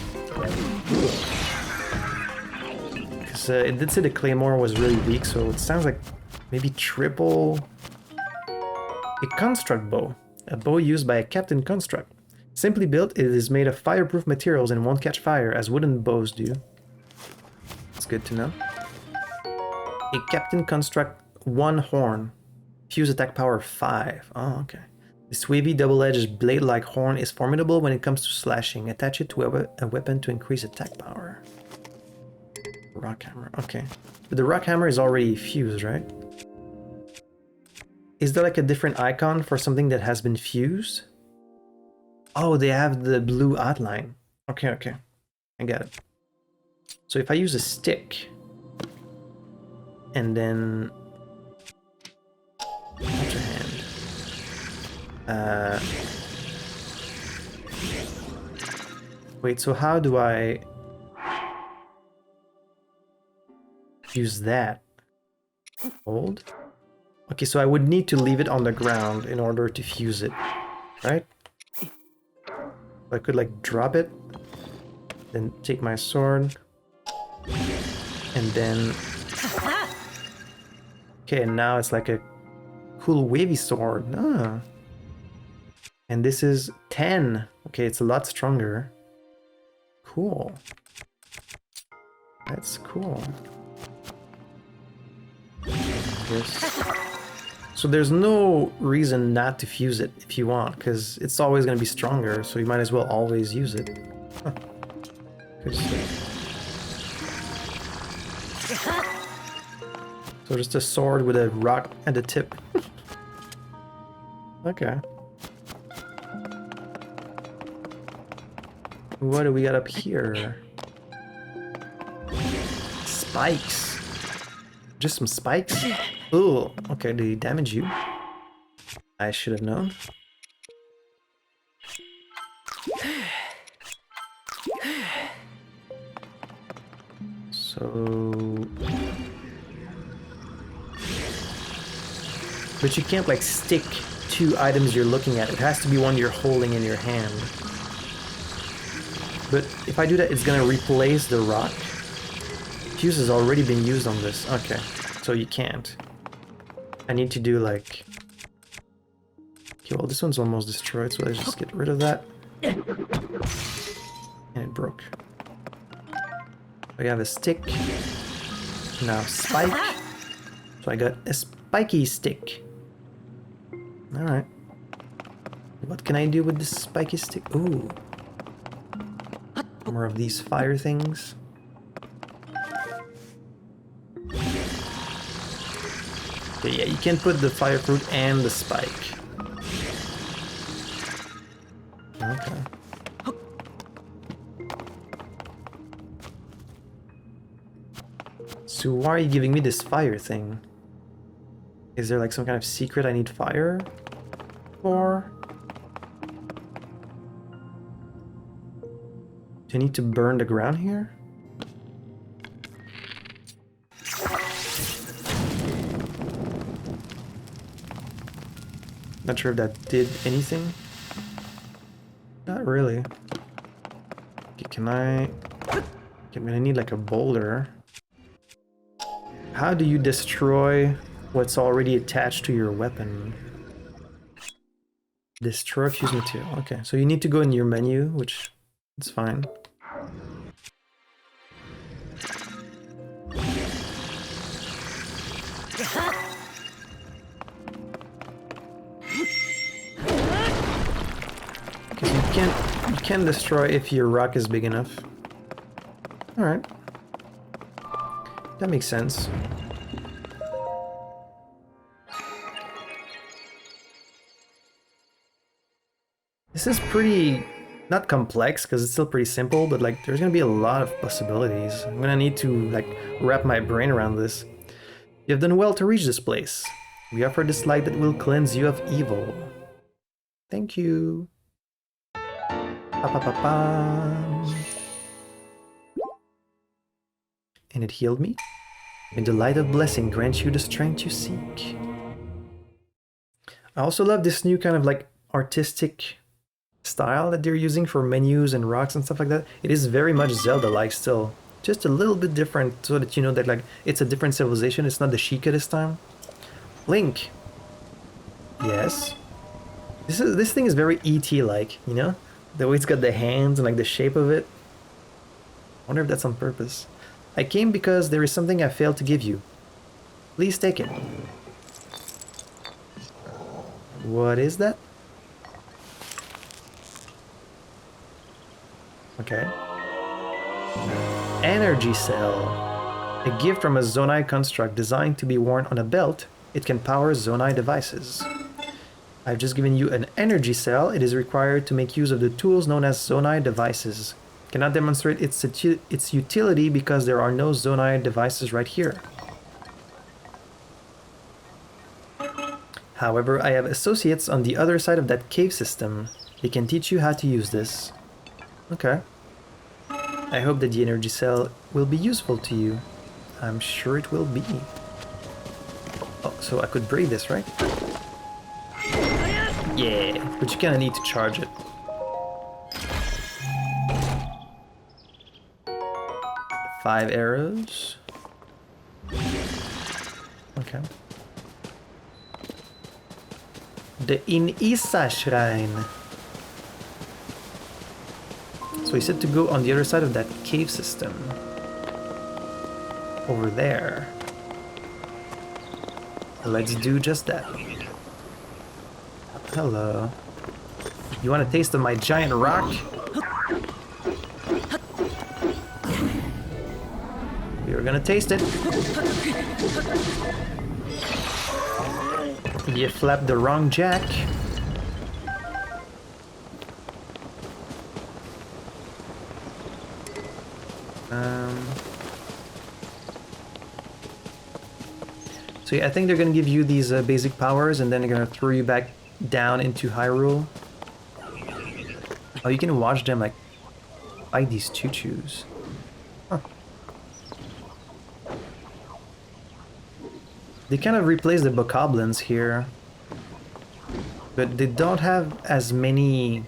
Because it did say the claymore was really weak, so it sounds like maybe triple. A construct bow. A bow used by a captain construct. Simply built, it is made of fireproof materials and won't catch fire as wooden bows do. That's good to know. A captain construct 1 horn. Fuse attack power 5. Oh, okay. This wavy double-edged blade-like horn is formidable when it comes to slashing. Attach it to a weapon to increase attack power. Rock hammer, okay. But the rock hammer is already fused, right? Is there like a different icon for something that has been fused? Oh, they have the blue outline. Okay, okay. I got it. So if I use a stick, and then... what's your hand? Wait, so how do I use that? Hold? Okay, so I would need to leave it on the ground in order to fuse it, right? I could like drop it, then take my sword, and then... okay, and now it's like a cool wavy sword. Ah. And this is 10. Okay, it's a lot stronger. Cool. That's cool. Yes. So there's no reason not to fuse it if you want, because it's always going to be stronger, so you might as well always use it. Huh. Good stuff. So just a sword with a rock at the tip. Okay. What do we got up here? Spikes. Just some spikes? Ooh, okay, did he damage you? I should have known. So... But you can't like stick two items you're looking at. It has to be one you're holding in your hand. But if I do that, it's gonna replace the rock. Fuse has already been used on this. Okay, so you can't. I need to do like... Okay, well this one's almost destroyed, so let's just get rid of that. And it broke. I have a stick. Now spike. So I got a spiky stick. Alright. What can I do with this spiky stick? Ooh. More of these fire things. Okay, yeah, you can put the fire fruit and the spike. Okay. So why are you giving me this fire thing? Is there like some kind of secret I need fire for? Do I need to burn the ground here? Not sure if that did anything. Not really. Okay, can I... Okay, I'm gonna need like a boulder. How do you destroy what's already attached to your weapon? Destroy fused material. Okay, so you need to go in your menu, which is fine. Because you can't destroy if your rock is big enough. All right, that makes sense. This is pretty, not complex, because it's still pretty simple, but like there's gonna be a lot of possibilities. I'm gonna need to like wrap my brain around this. You have done well to reach this place. We offer this light that will cleanse you of evil. Thank you. Pa-pa-pa-pam. And it healed me. May the light of blessing grant you the strength you seek. I also love this new kind of like artistic style that they're using for menus and rocks and stuff like that. It is very much Zelda-like still. Just a little bit different so that you know that like it's a different civilization. It's not the Sheikah this time. Link. Yes. This thing is very ET-like, you know? The way it's got the hands and like the shape of it. I wonder if that's on purpose. I came because there is something I failed to give you. Please take it. What is that? Okay. Energy cell. A gift from a Zonai construct designed to be worn on a belt. It can power Zonai devices. I've just given you an energy cell. It is required to make use of the tools known as Zonai devices. Cannot demonstrate its utility because there are no Zonai devices right here. However, I have associates on the other side of that cave system. They can teach you how to use this. Okay. I hope that the energy cell will be useful to you. I'm sure it will be. Oh, so I could break this, right? Yeah, but you kinda need to charge it. Five arrows. Okay. The Inisa Shrine. So he said to go on the other side of that cave system. Over there. Let's do just that. Hello. You want a taste of my giant rock? You're gonna taste it. You flapped the wrong jack. So yeah, I think they're gonna give you these basic powers and then they're gonna throw you back down into Hyrule. Oh, you can watch them like fight these choo-choos. Huh. They kind of replaced the bokoblins here, but they don't have as many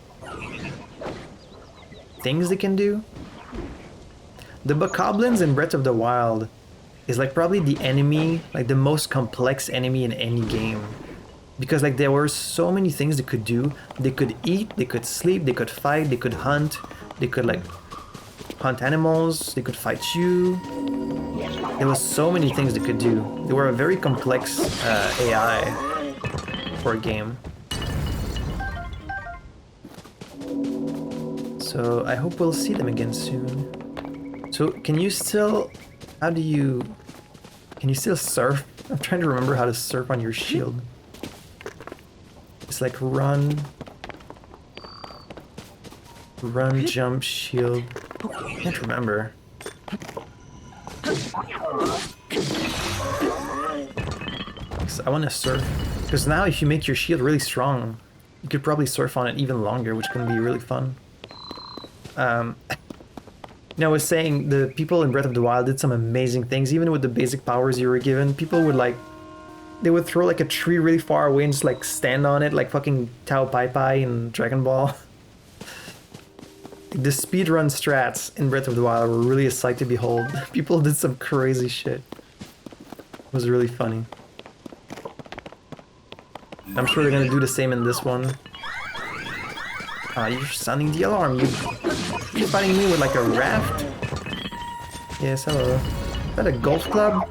things they can do. The bokoblins in Breath of the Wild is like probably the enemy, like the most complex enemy in any game. Because like there were so many things they could do. They could eat, they could sleep, they could fight, they could hunt, they could like hunt animals, they could fight you. There was so many things they could do. They were a very complex AI for a game. So I hope we'll see them again soon. So can you still, how do you, can you still surf? I'm trying to remember how to surf on your shield. It's like run, jump, shield. I can't remember. I want to surf, because now if you make your shield really strong, you could probably surf on it even longer, which can be really fun. I was saying the people in Breath of the Wild did some amazing things, even with the basic powers you were given. People would like, they would throw like a tree really far away and just like stand on it like fucking Tao Pai Pai in Dragon Ball. The speedrun strats in Breath of the Wild were really a sight to behold. People did some crazy shit. It was really funny. I'm sure they're gonna do the same in this one. Ah, you're sounding the alarm. You're fighting me with like a raft? Yes, hello. Is that a golf club?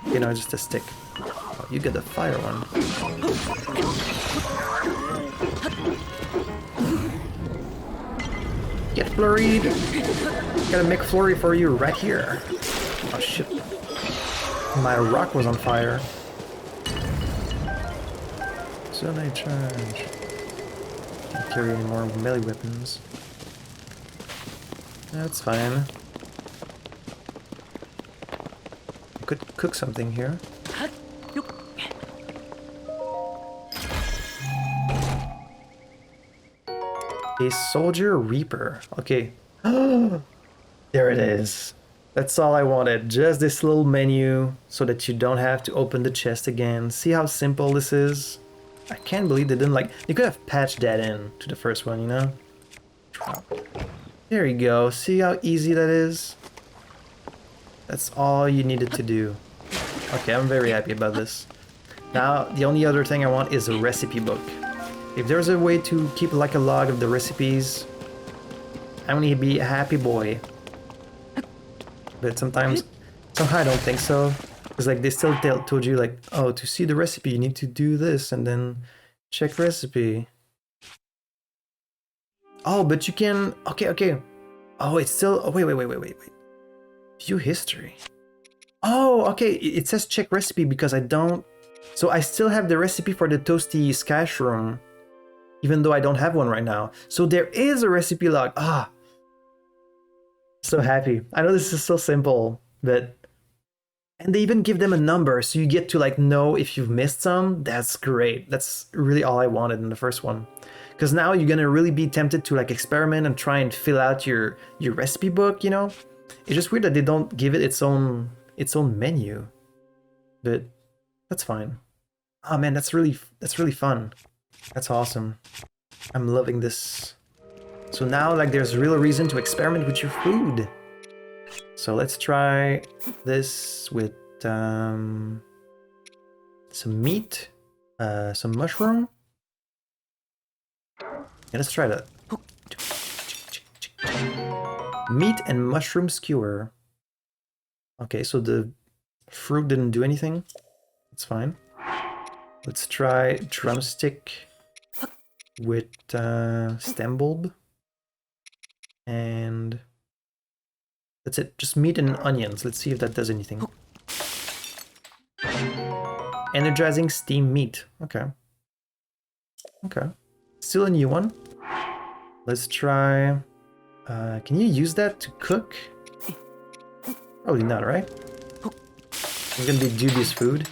You know, just a stick. Oh, you get the fire one. Get flurried! Got a McFlurry for you right here. Oh shit. My rock was on fire. So I charge. Can't carry any more melee weapons. That's fine. I could cook something here. A soldier reaper. Okay. There it is. That's all I wanted. Just this little menu so that you don't have to open the chest again. See how simple this is? I can't believe they didn't like... They could have patched that in to the first one, you know? There you go. See how easy that is? That's all you needed to do. Okay, I'm very happy about this. Now, the only other thing I want is a recipe book. If there's a way to keep like a log of the recipes, I'm gonna be a happy boy. But somehow I don't think so. Because like they still told you like, oh, to see the recipe you need to do this and then check recipe. Oh, but you can, okay. Oh, it's still, oh, wait. View history. Oh, okay, it says check recipe because I don't, so I still have the recipe for the toasty sky shroom, even though I don't have one right now. So there is a recipe log. Ah, so happy. I know this is so simple, but, and they even give them a number so you get to like know if you've missed some. That's great. That's really all I wanted in the first one. Because now you're gonna really be tempted to like experiment and try and fill out your recipe book, you know? It's just weird that they don't give it its own menu. But that's fine. Oh man, that's really fun. That's awesome. I'm loving this. So now like there's real reason to experiment with your food. So let's try this with some meat, some mushroom. Yeah, let's try that. Meat and mushroom skewer. Okay, so the fruit didn't do anything. It's fine. Let's try drumstick with stem bulb. And that's it. Just meat and onions. Let's see if that does anything. Energizing steam meat. Okay. Okay. Still a new one. Let's try... can you use that to cook? Probably not, right? It's gonna be dubious food.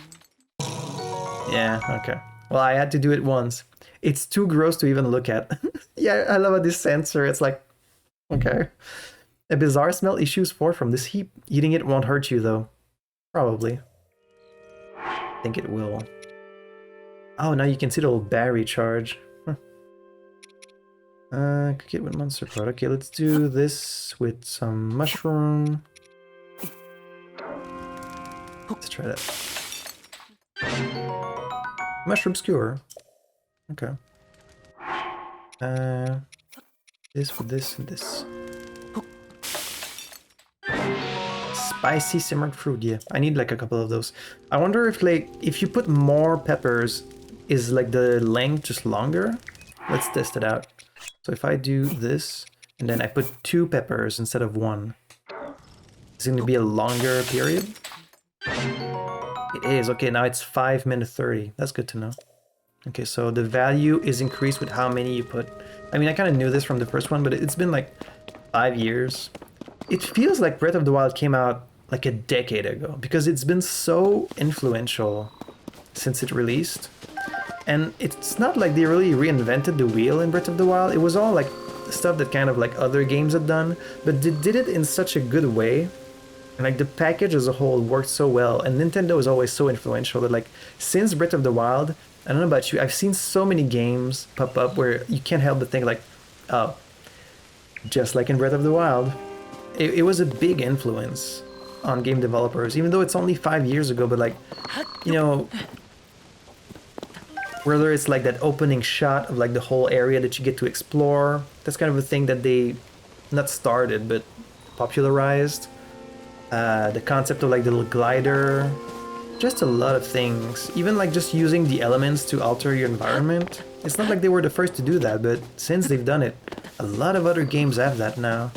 Yeah, okay. Well, I had to do it once. It's too gross to even look at. Yeah, I love how this sensor, it's like... Okay. A bizarre smell issues forth from this heap. Eating it won't hurt you, though. Probably. I think it will. Oh, now you can see the little battery charge. Huh. Cook it with monster pot. Okay, let's do this with some mushroom. Let's try that. Mushroom skewer. Okay. This with this and this. Spicy simmered fruit, yeah. I need like a couple of those. I wonder if like, if you put more peppers, is like the length just longer? Let's test it out. So if I do this, and then I put 2 peppers instead of 1, it's going to be a longer period? It is. Okay, now it's 5 minutes 30. That's good to know. Okay, so the value is increased with how many you put. I mean, I kind of knew this from the first one, but it's been like 5 years. It feels like Breath of the Wild came out like a decade ago, because it's been so influential since it released. And it's not like they really reinvented the wheel in Breath of the Wild. It was all like stuff that kind of like other games had done, but they did it in such a good way. And like the package as a whole worked so well, and Nintendo is always so influential that like since Breath of the Wild, I don't know about you, I've seen so many games pop up where you can't help but think like, oh, just like in Breath of the Wild. It was a big influence on game developers, even though it's only 5 years ago, but like, you know, whether it's like that opening shot of like the whole area that you get to explore, that's kind of a thing that they not started, but popularized. The concept of like the little glider, just a lot of things. Even like just using the elements to alter your environment. It's not like they were the first to do that, but since they've done it, a lot of other games have that now.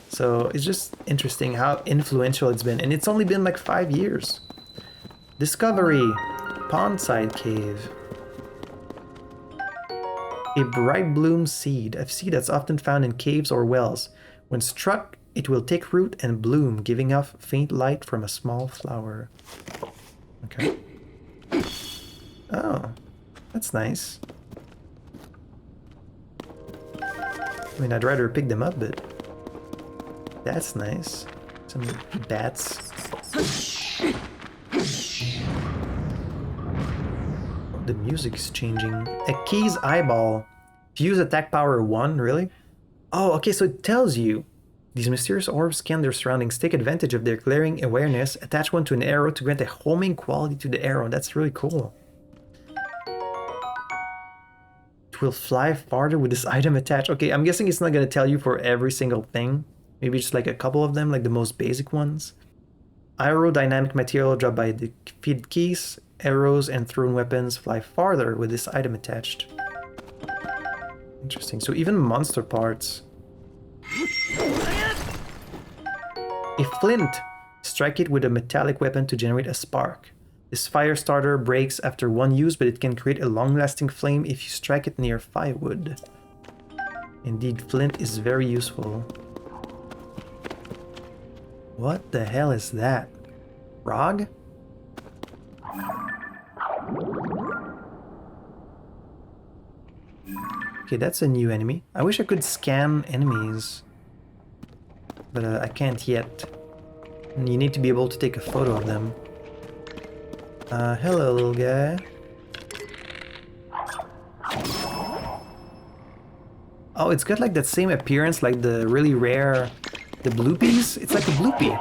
So it's just interesting how influential it's been, and it's only been like 5 years. Discovery, Pondside Cave. A bright bloom seed, a seed that's often found in caves or wells. When struck, it will take root and bloom, giving off faint light from a small flower. Okay. Oh, that's nice. I mean, I'd rather pick them up, but that's nice. Some bats. The music's changing. A key's eyeball. Fuse attack power 1, really? Oh, okay, so it tells you. These mysterious orbs scan their surroundings, take advantage of their glaring awareness, attach one to an arrow to grant a homing quality to the arrow. That's really cool. It will fly farther with this item attached. Okay, I'm guessing it's not going to tell you for every single thing. Maybe just like a couple of them, like the most basic ones. Aerodynamic material dropped by defeated keys. Arrows and thrown weapons fly farther with this item attached. Interesting. So even monster parts. A flint. Strike it with a metallic weapon to generate a spark. This fire starter breaks after one use, but it can create a long-lasting flame if you strike it near firewood. Indeed, flint is very useful. What the hell is that? Frog? Okay, that's a new enemy. I wish I could scan enemies, but I can't yet. And you need to be able to take a photo of them. Hello, little guy. Oh, it's got like that same appearance, like the really rare, the bloopies. It's like a bloopie.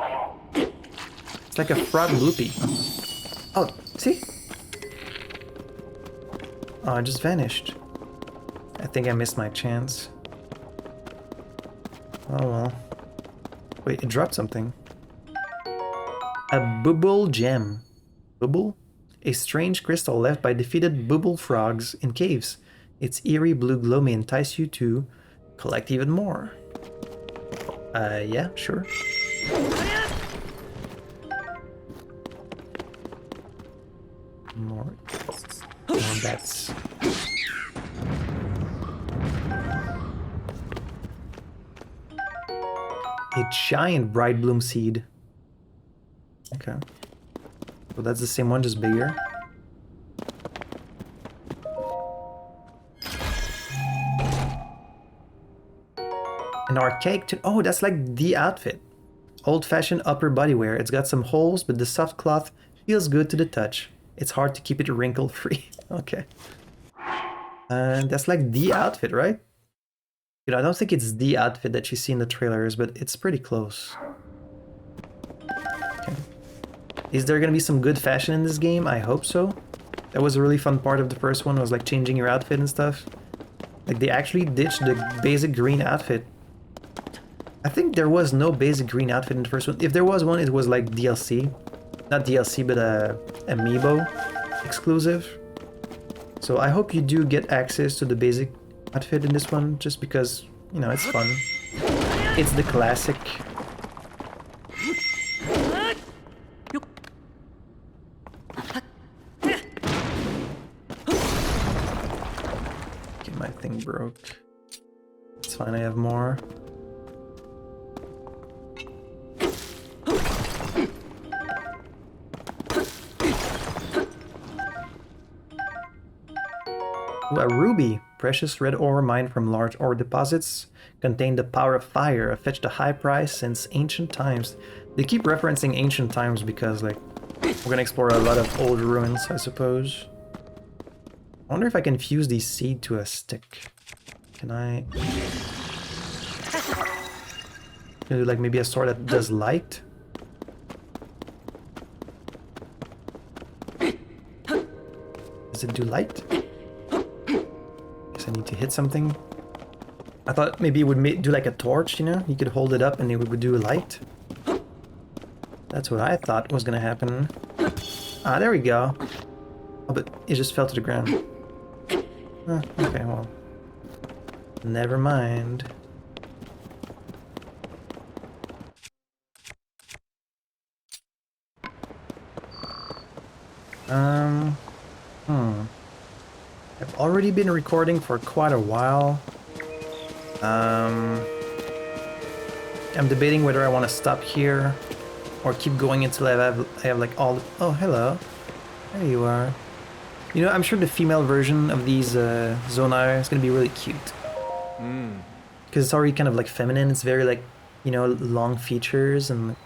It's like a frog bloopie. Oh, see? Oh, it just vanished. I think I missed my chance. Oh well. Wait, it dropped something. A bubble gem. Bubble? A strange crystal left by defeated bubble frogs in caves. Its eerie blue glow may entice you to collect even more. Yeah, sure. More bats. A giant bright bloom seed. Okay. So that's the same one, just bigger. An archaic oh, that's like the outfit. Old-fashioned upper body wear. It's got some holes, but the soft cloth feels good to the touch. It's hard to keep it wrinkle-free. Okay. And that's like the outfit, right? You know, I don't think it's the outfit that you see in the trailers, but it's pretty close. Okay. Is there gonna be some good fashion in this game? I hope so. That was a really fun part of the first one, was like changing your outfit and stuff. Like they actually ditched the basic green outfit. I think there was no basic green outfit in the first one. If there was one, it was like DLC. Not DLC, but Amiibo exclusive. So I hope you do get access to the basic outfit in this one, just because, you know, it's fun. It's the classic. Okay, my thing broke. It's fine, I have more. Ooh, a ruby. Precious red ore mined from large ore deposits. Contain the power of fire, fetched a high price since ancient times. They keep referencing ancient times because, like, we're gonna explore a lot of old ruins, I suppose. I wonder if I can fuse these seed to a stick. Can I... Can I do, like, maybe a sword that does light? Does it do light? I need to hit something. I thought maybe it would do like a torch, you know? You could hold it up and it would do a light. That's what I thought was gonna happen. Ah, there we go. Oh, but it just fell to the ground. Oh, okay, well. Never mind. I've already been recording for quite a while. I'm debating whether I want to stop here or keep going until I have like all the... Oh, hello. There you are. You know, I'm sure the female version of these Zonai is going to be really cute. Because it's already kind of like feminine. It's very like, you know, long features and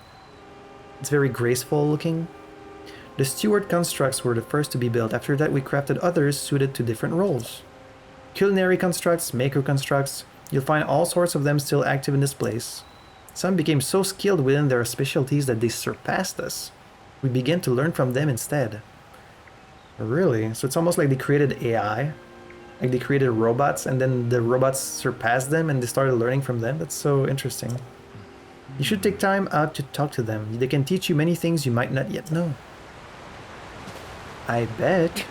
it's very graceful looking. The steward constructs were the first to be built. After that, we crafted others suited to different roles. Culinary constructs, maker constructs, you'll find all sorts of them still active in this place. Some became so skilled within their specialties that they surpassed us. We began to learn from them instead. Really? So it's almost like they created AI? Like they created robots and then the robots surpassed them and they started learning from them? That's so interesting. You should take time out to talk to them. They can teach you many things you might not yet know. I bet.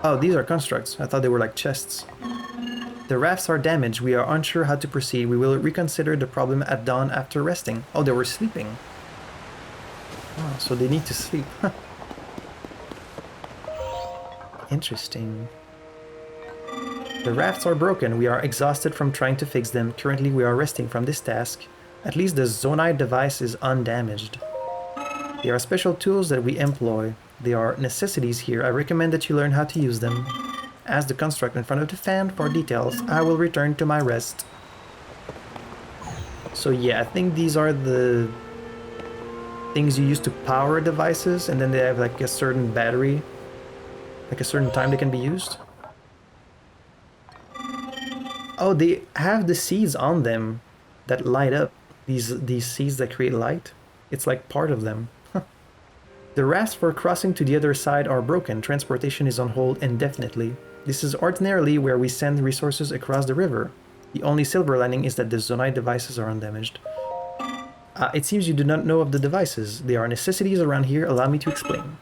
Oh, these are constructs. I thought they were like chests. The rafts are damaged. We are unsure how to proceed. We will reconsider the problem at dawn after resting. Oh, they were sleeping. Oh, so they need to sleep. Interesting. The rafts are broken. We are exhausted from trying to fix them. Currently, we are resting from this task. At least the Zonai device is undamaged. They are special tools that we employ. They are necessities here. I recommend that you learn how to use them. Ask the construct in front of the fan for details. I will return to my rest. So yeah, I think these are the things you use to power devices, and then they have like a certain battery, like a certain time they can be used. Oh, they have the seeds on them that light up. These seeds that create light. It's like part of them. The rafts for crossing to the other side are broken. Transportation is on hold indefinitely. This is ordinarily where we send resources across the river. The only silver lining is that the Zonai devices are undamaged. It seems you do not know of the devices. They are necessities around here. Allow me to explain.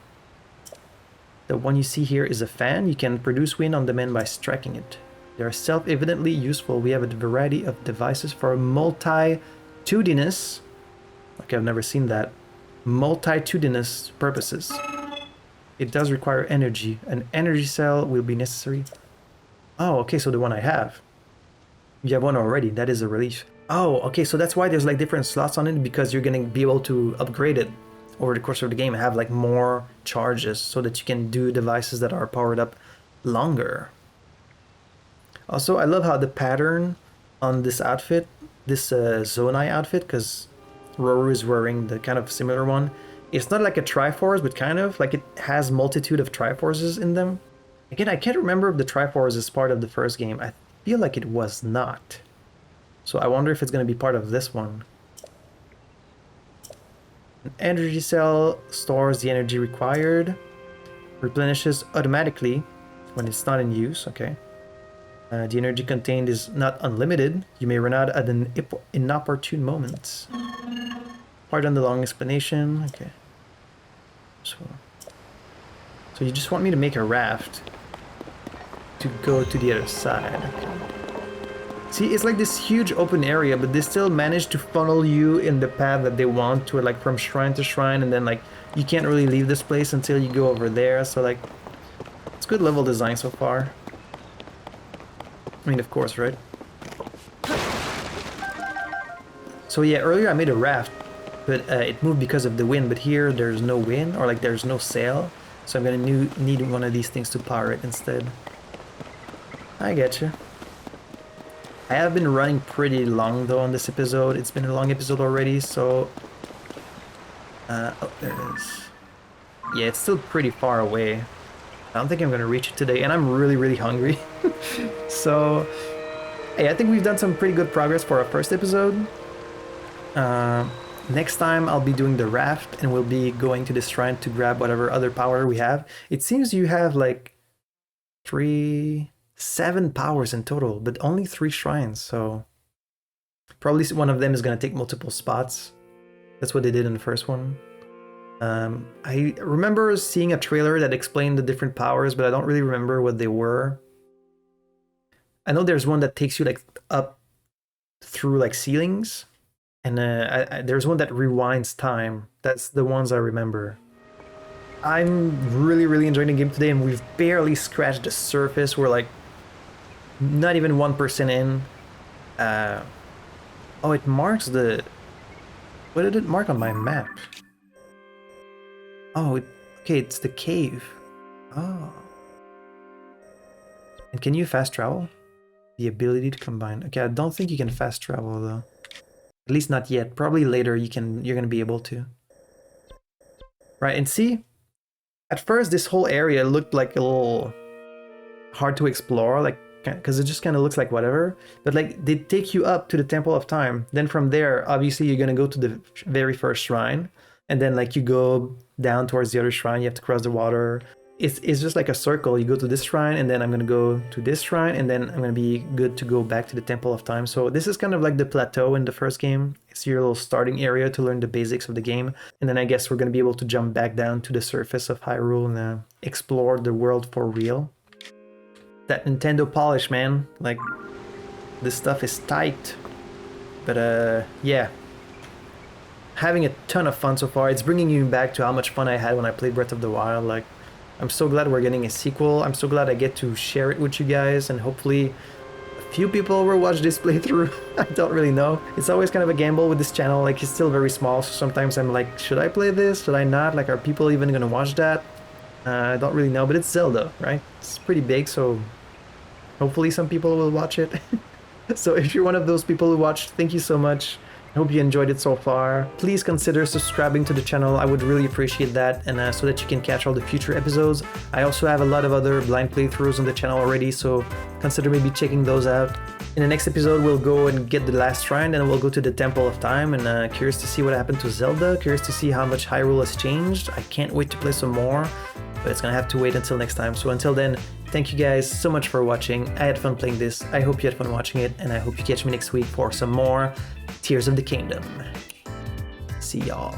The one you see here is a fan. You can produce wind on demand by striking it. They are self-evidently useful. We have a variety of devices for multitudinous... Okay, I've never seen that. Multitudinous purposes. It does require energy. An energy cell will be necessary. Oh, okay, so the one I have. You have one already. That is a relief. Oh, okay, so that's why there's like different slots on it, because you're gonna be able to upgrade it over the course of the game and have like more charges so that you can do devices that are powered up longer. Also, I love how the pattern on this outfit, this Zonai outfit, because Roru is wearing the kind of similar one. It's not like a Triforce, but kind of like it has multitude of Triforces in them. Again, I can't remember if the Triforce is part of the first game. I feel like it was not. So I wonder if it's going to be part of this one. An energy cell stores the energy required. Replenishes automatically when it's not in use. Okay. The energy contained is not unlimited. You may run out at an inopportune moment. Pardon the long explanation. Okay. So you just want me to make a raft to go to the other side. Okay. See, it's like this huge open area, but they still manage to funnel you in the path that they want to, like from shrine to shrine, and then like you can't really leave this place until you go over there. So like, it's good level design so far. I mean, of course, right? So yeah, earlier I made a raft, but it moved because of the wind, but here there's no wind, or like there's no sail, so I'm gonna need one of these things to power it instead. I get you. I have been running pretty long though on this episode. It's been a long episode already, so... oh, there it is. Yeah, it's still pretty far away. I don't think I'm gonna reach it today, and I'm really, really hungry. So, hey, I think we've done some pretty good progress for our first episode. Next time I'll be doing the raft, and we'll be going to this shrine to grab whatever other power we have. It seems you have like 7 powers in total, but only 3 shrines, so probably one of them is gonna take multiple spots. That's what they did in the first one. I remember seeing a trailer that explained the different powers, but I don't really remember what they were. I know there's one that takes you like up through like ceilings, and there's one that rewinds time. That's the ones I remember. I'm really, really enjoying the game today, and we've barely scratched the surface. We're like not even 1% in. Oh, it marks the... What did it mark on my map? Oh, okay, it's the cave. Oh. And can you fast travel? The ability to combine. Okay, I don't think you can fast travel though. At least not yet. Probably later you're gonna be able to. Right, and see? At first this whole area looked like a little hard to explore, like because it just kind of looks like whatever. But like they take you up to the Temple of Time. Then from there, obviously you're gonna go to the very first shrine. And then like you go down towards the other shrine, you have to cross the water. It's just like a circle. You go to this shrine, and then I'm gonna go to this shrine, and then I'm gonna be good to go back to the Temple of Time. So this is kind of like the plateau in the first game. It's your little starting area to learn the basics of the game. And then I guess we're gonna be able to jump back down to the surface of Hyrule and explore the world for real. That Nintendo polish, man. Like, this stuff is tight. But yeah. Having a ton of fun so far. It's bringing you back to how much fun I had when I played Breath of the Wild. Like, I'm so glad we're getting a sequel. I'm so glad I get to share it with you guys, and hopefully a few people will watch this playthrough. I don't really know. It's always kind of a gamble with this channel. Like, it's still very small, so sometimes I'm like, should I play this? Should I not? Like, are people even gonna watch that? I don't really know, but it's Zelda, right? It's pretty big, so hopefully some people will watch it. So if you're one of those people who watched, thank you so much. I hope you enjoyed it so far. Please consider subscribing to the channel. I would really appreciate that, and so that you can catch all the future episodes. I also have a lot of other blind playthroughs on the channel already, so consider maybe checking those out. In the next episode, we'll go and get the last shrine, and we'll go to the Temple of Time, and curious to see what happened to Zelda, curious to see how much Hyrule has changed. I can't wait to play some more. but it's gonna have to wait until next time. So until then, thank you guys so much for watching. I had fun playing this. I hope you had fun watching it, and I hope you catch me next week for some more Tears of the Kingdom. See y'all.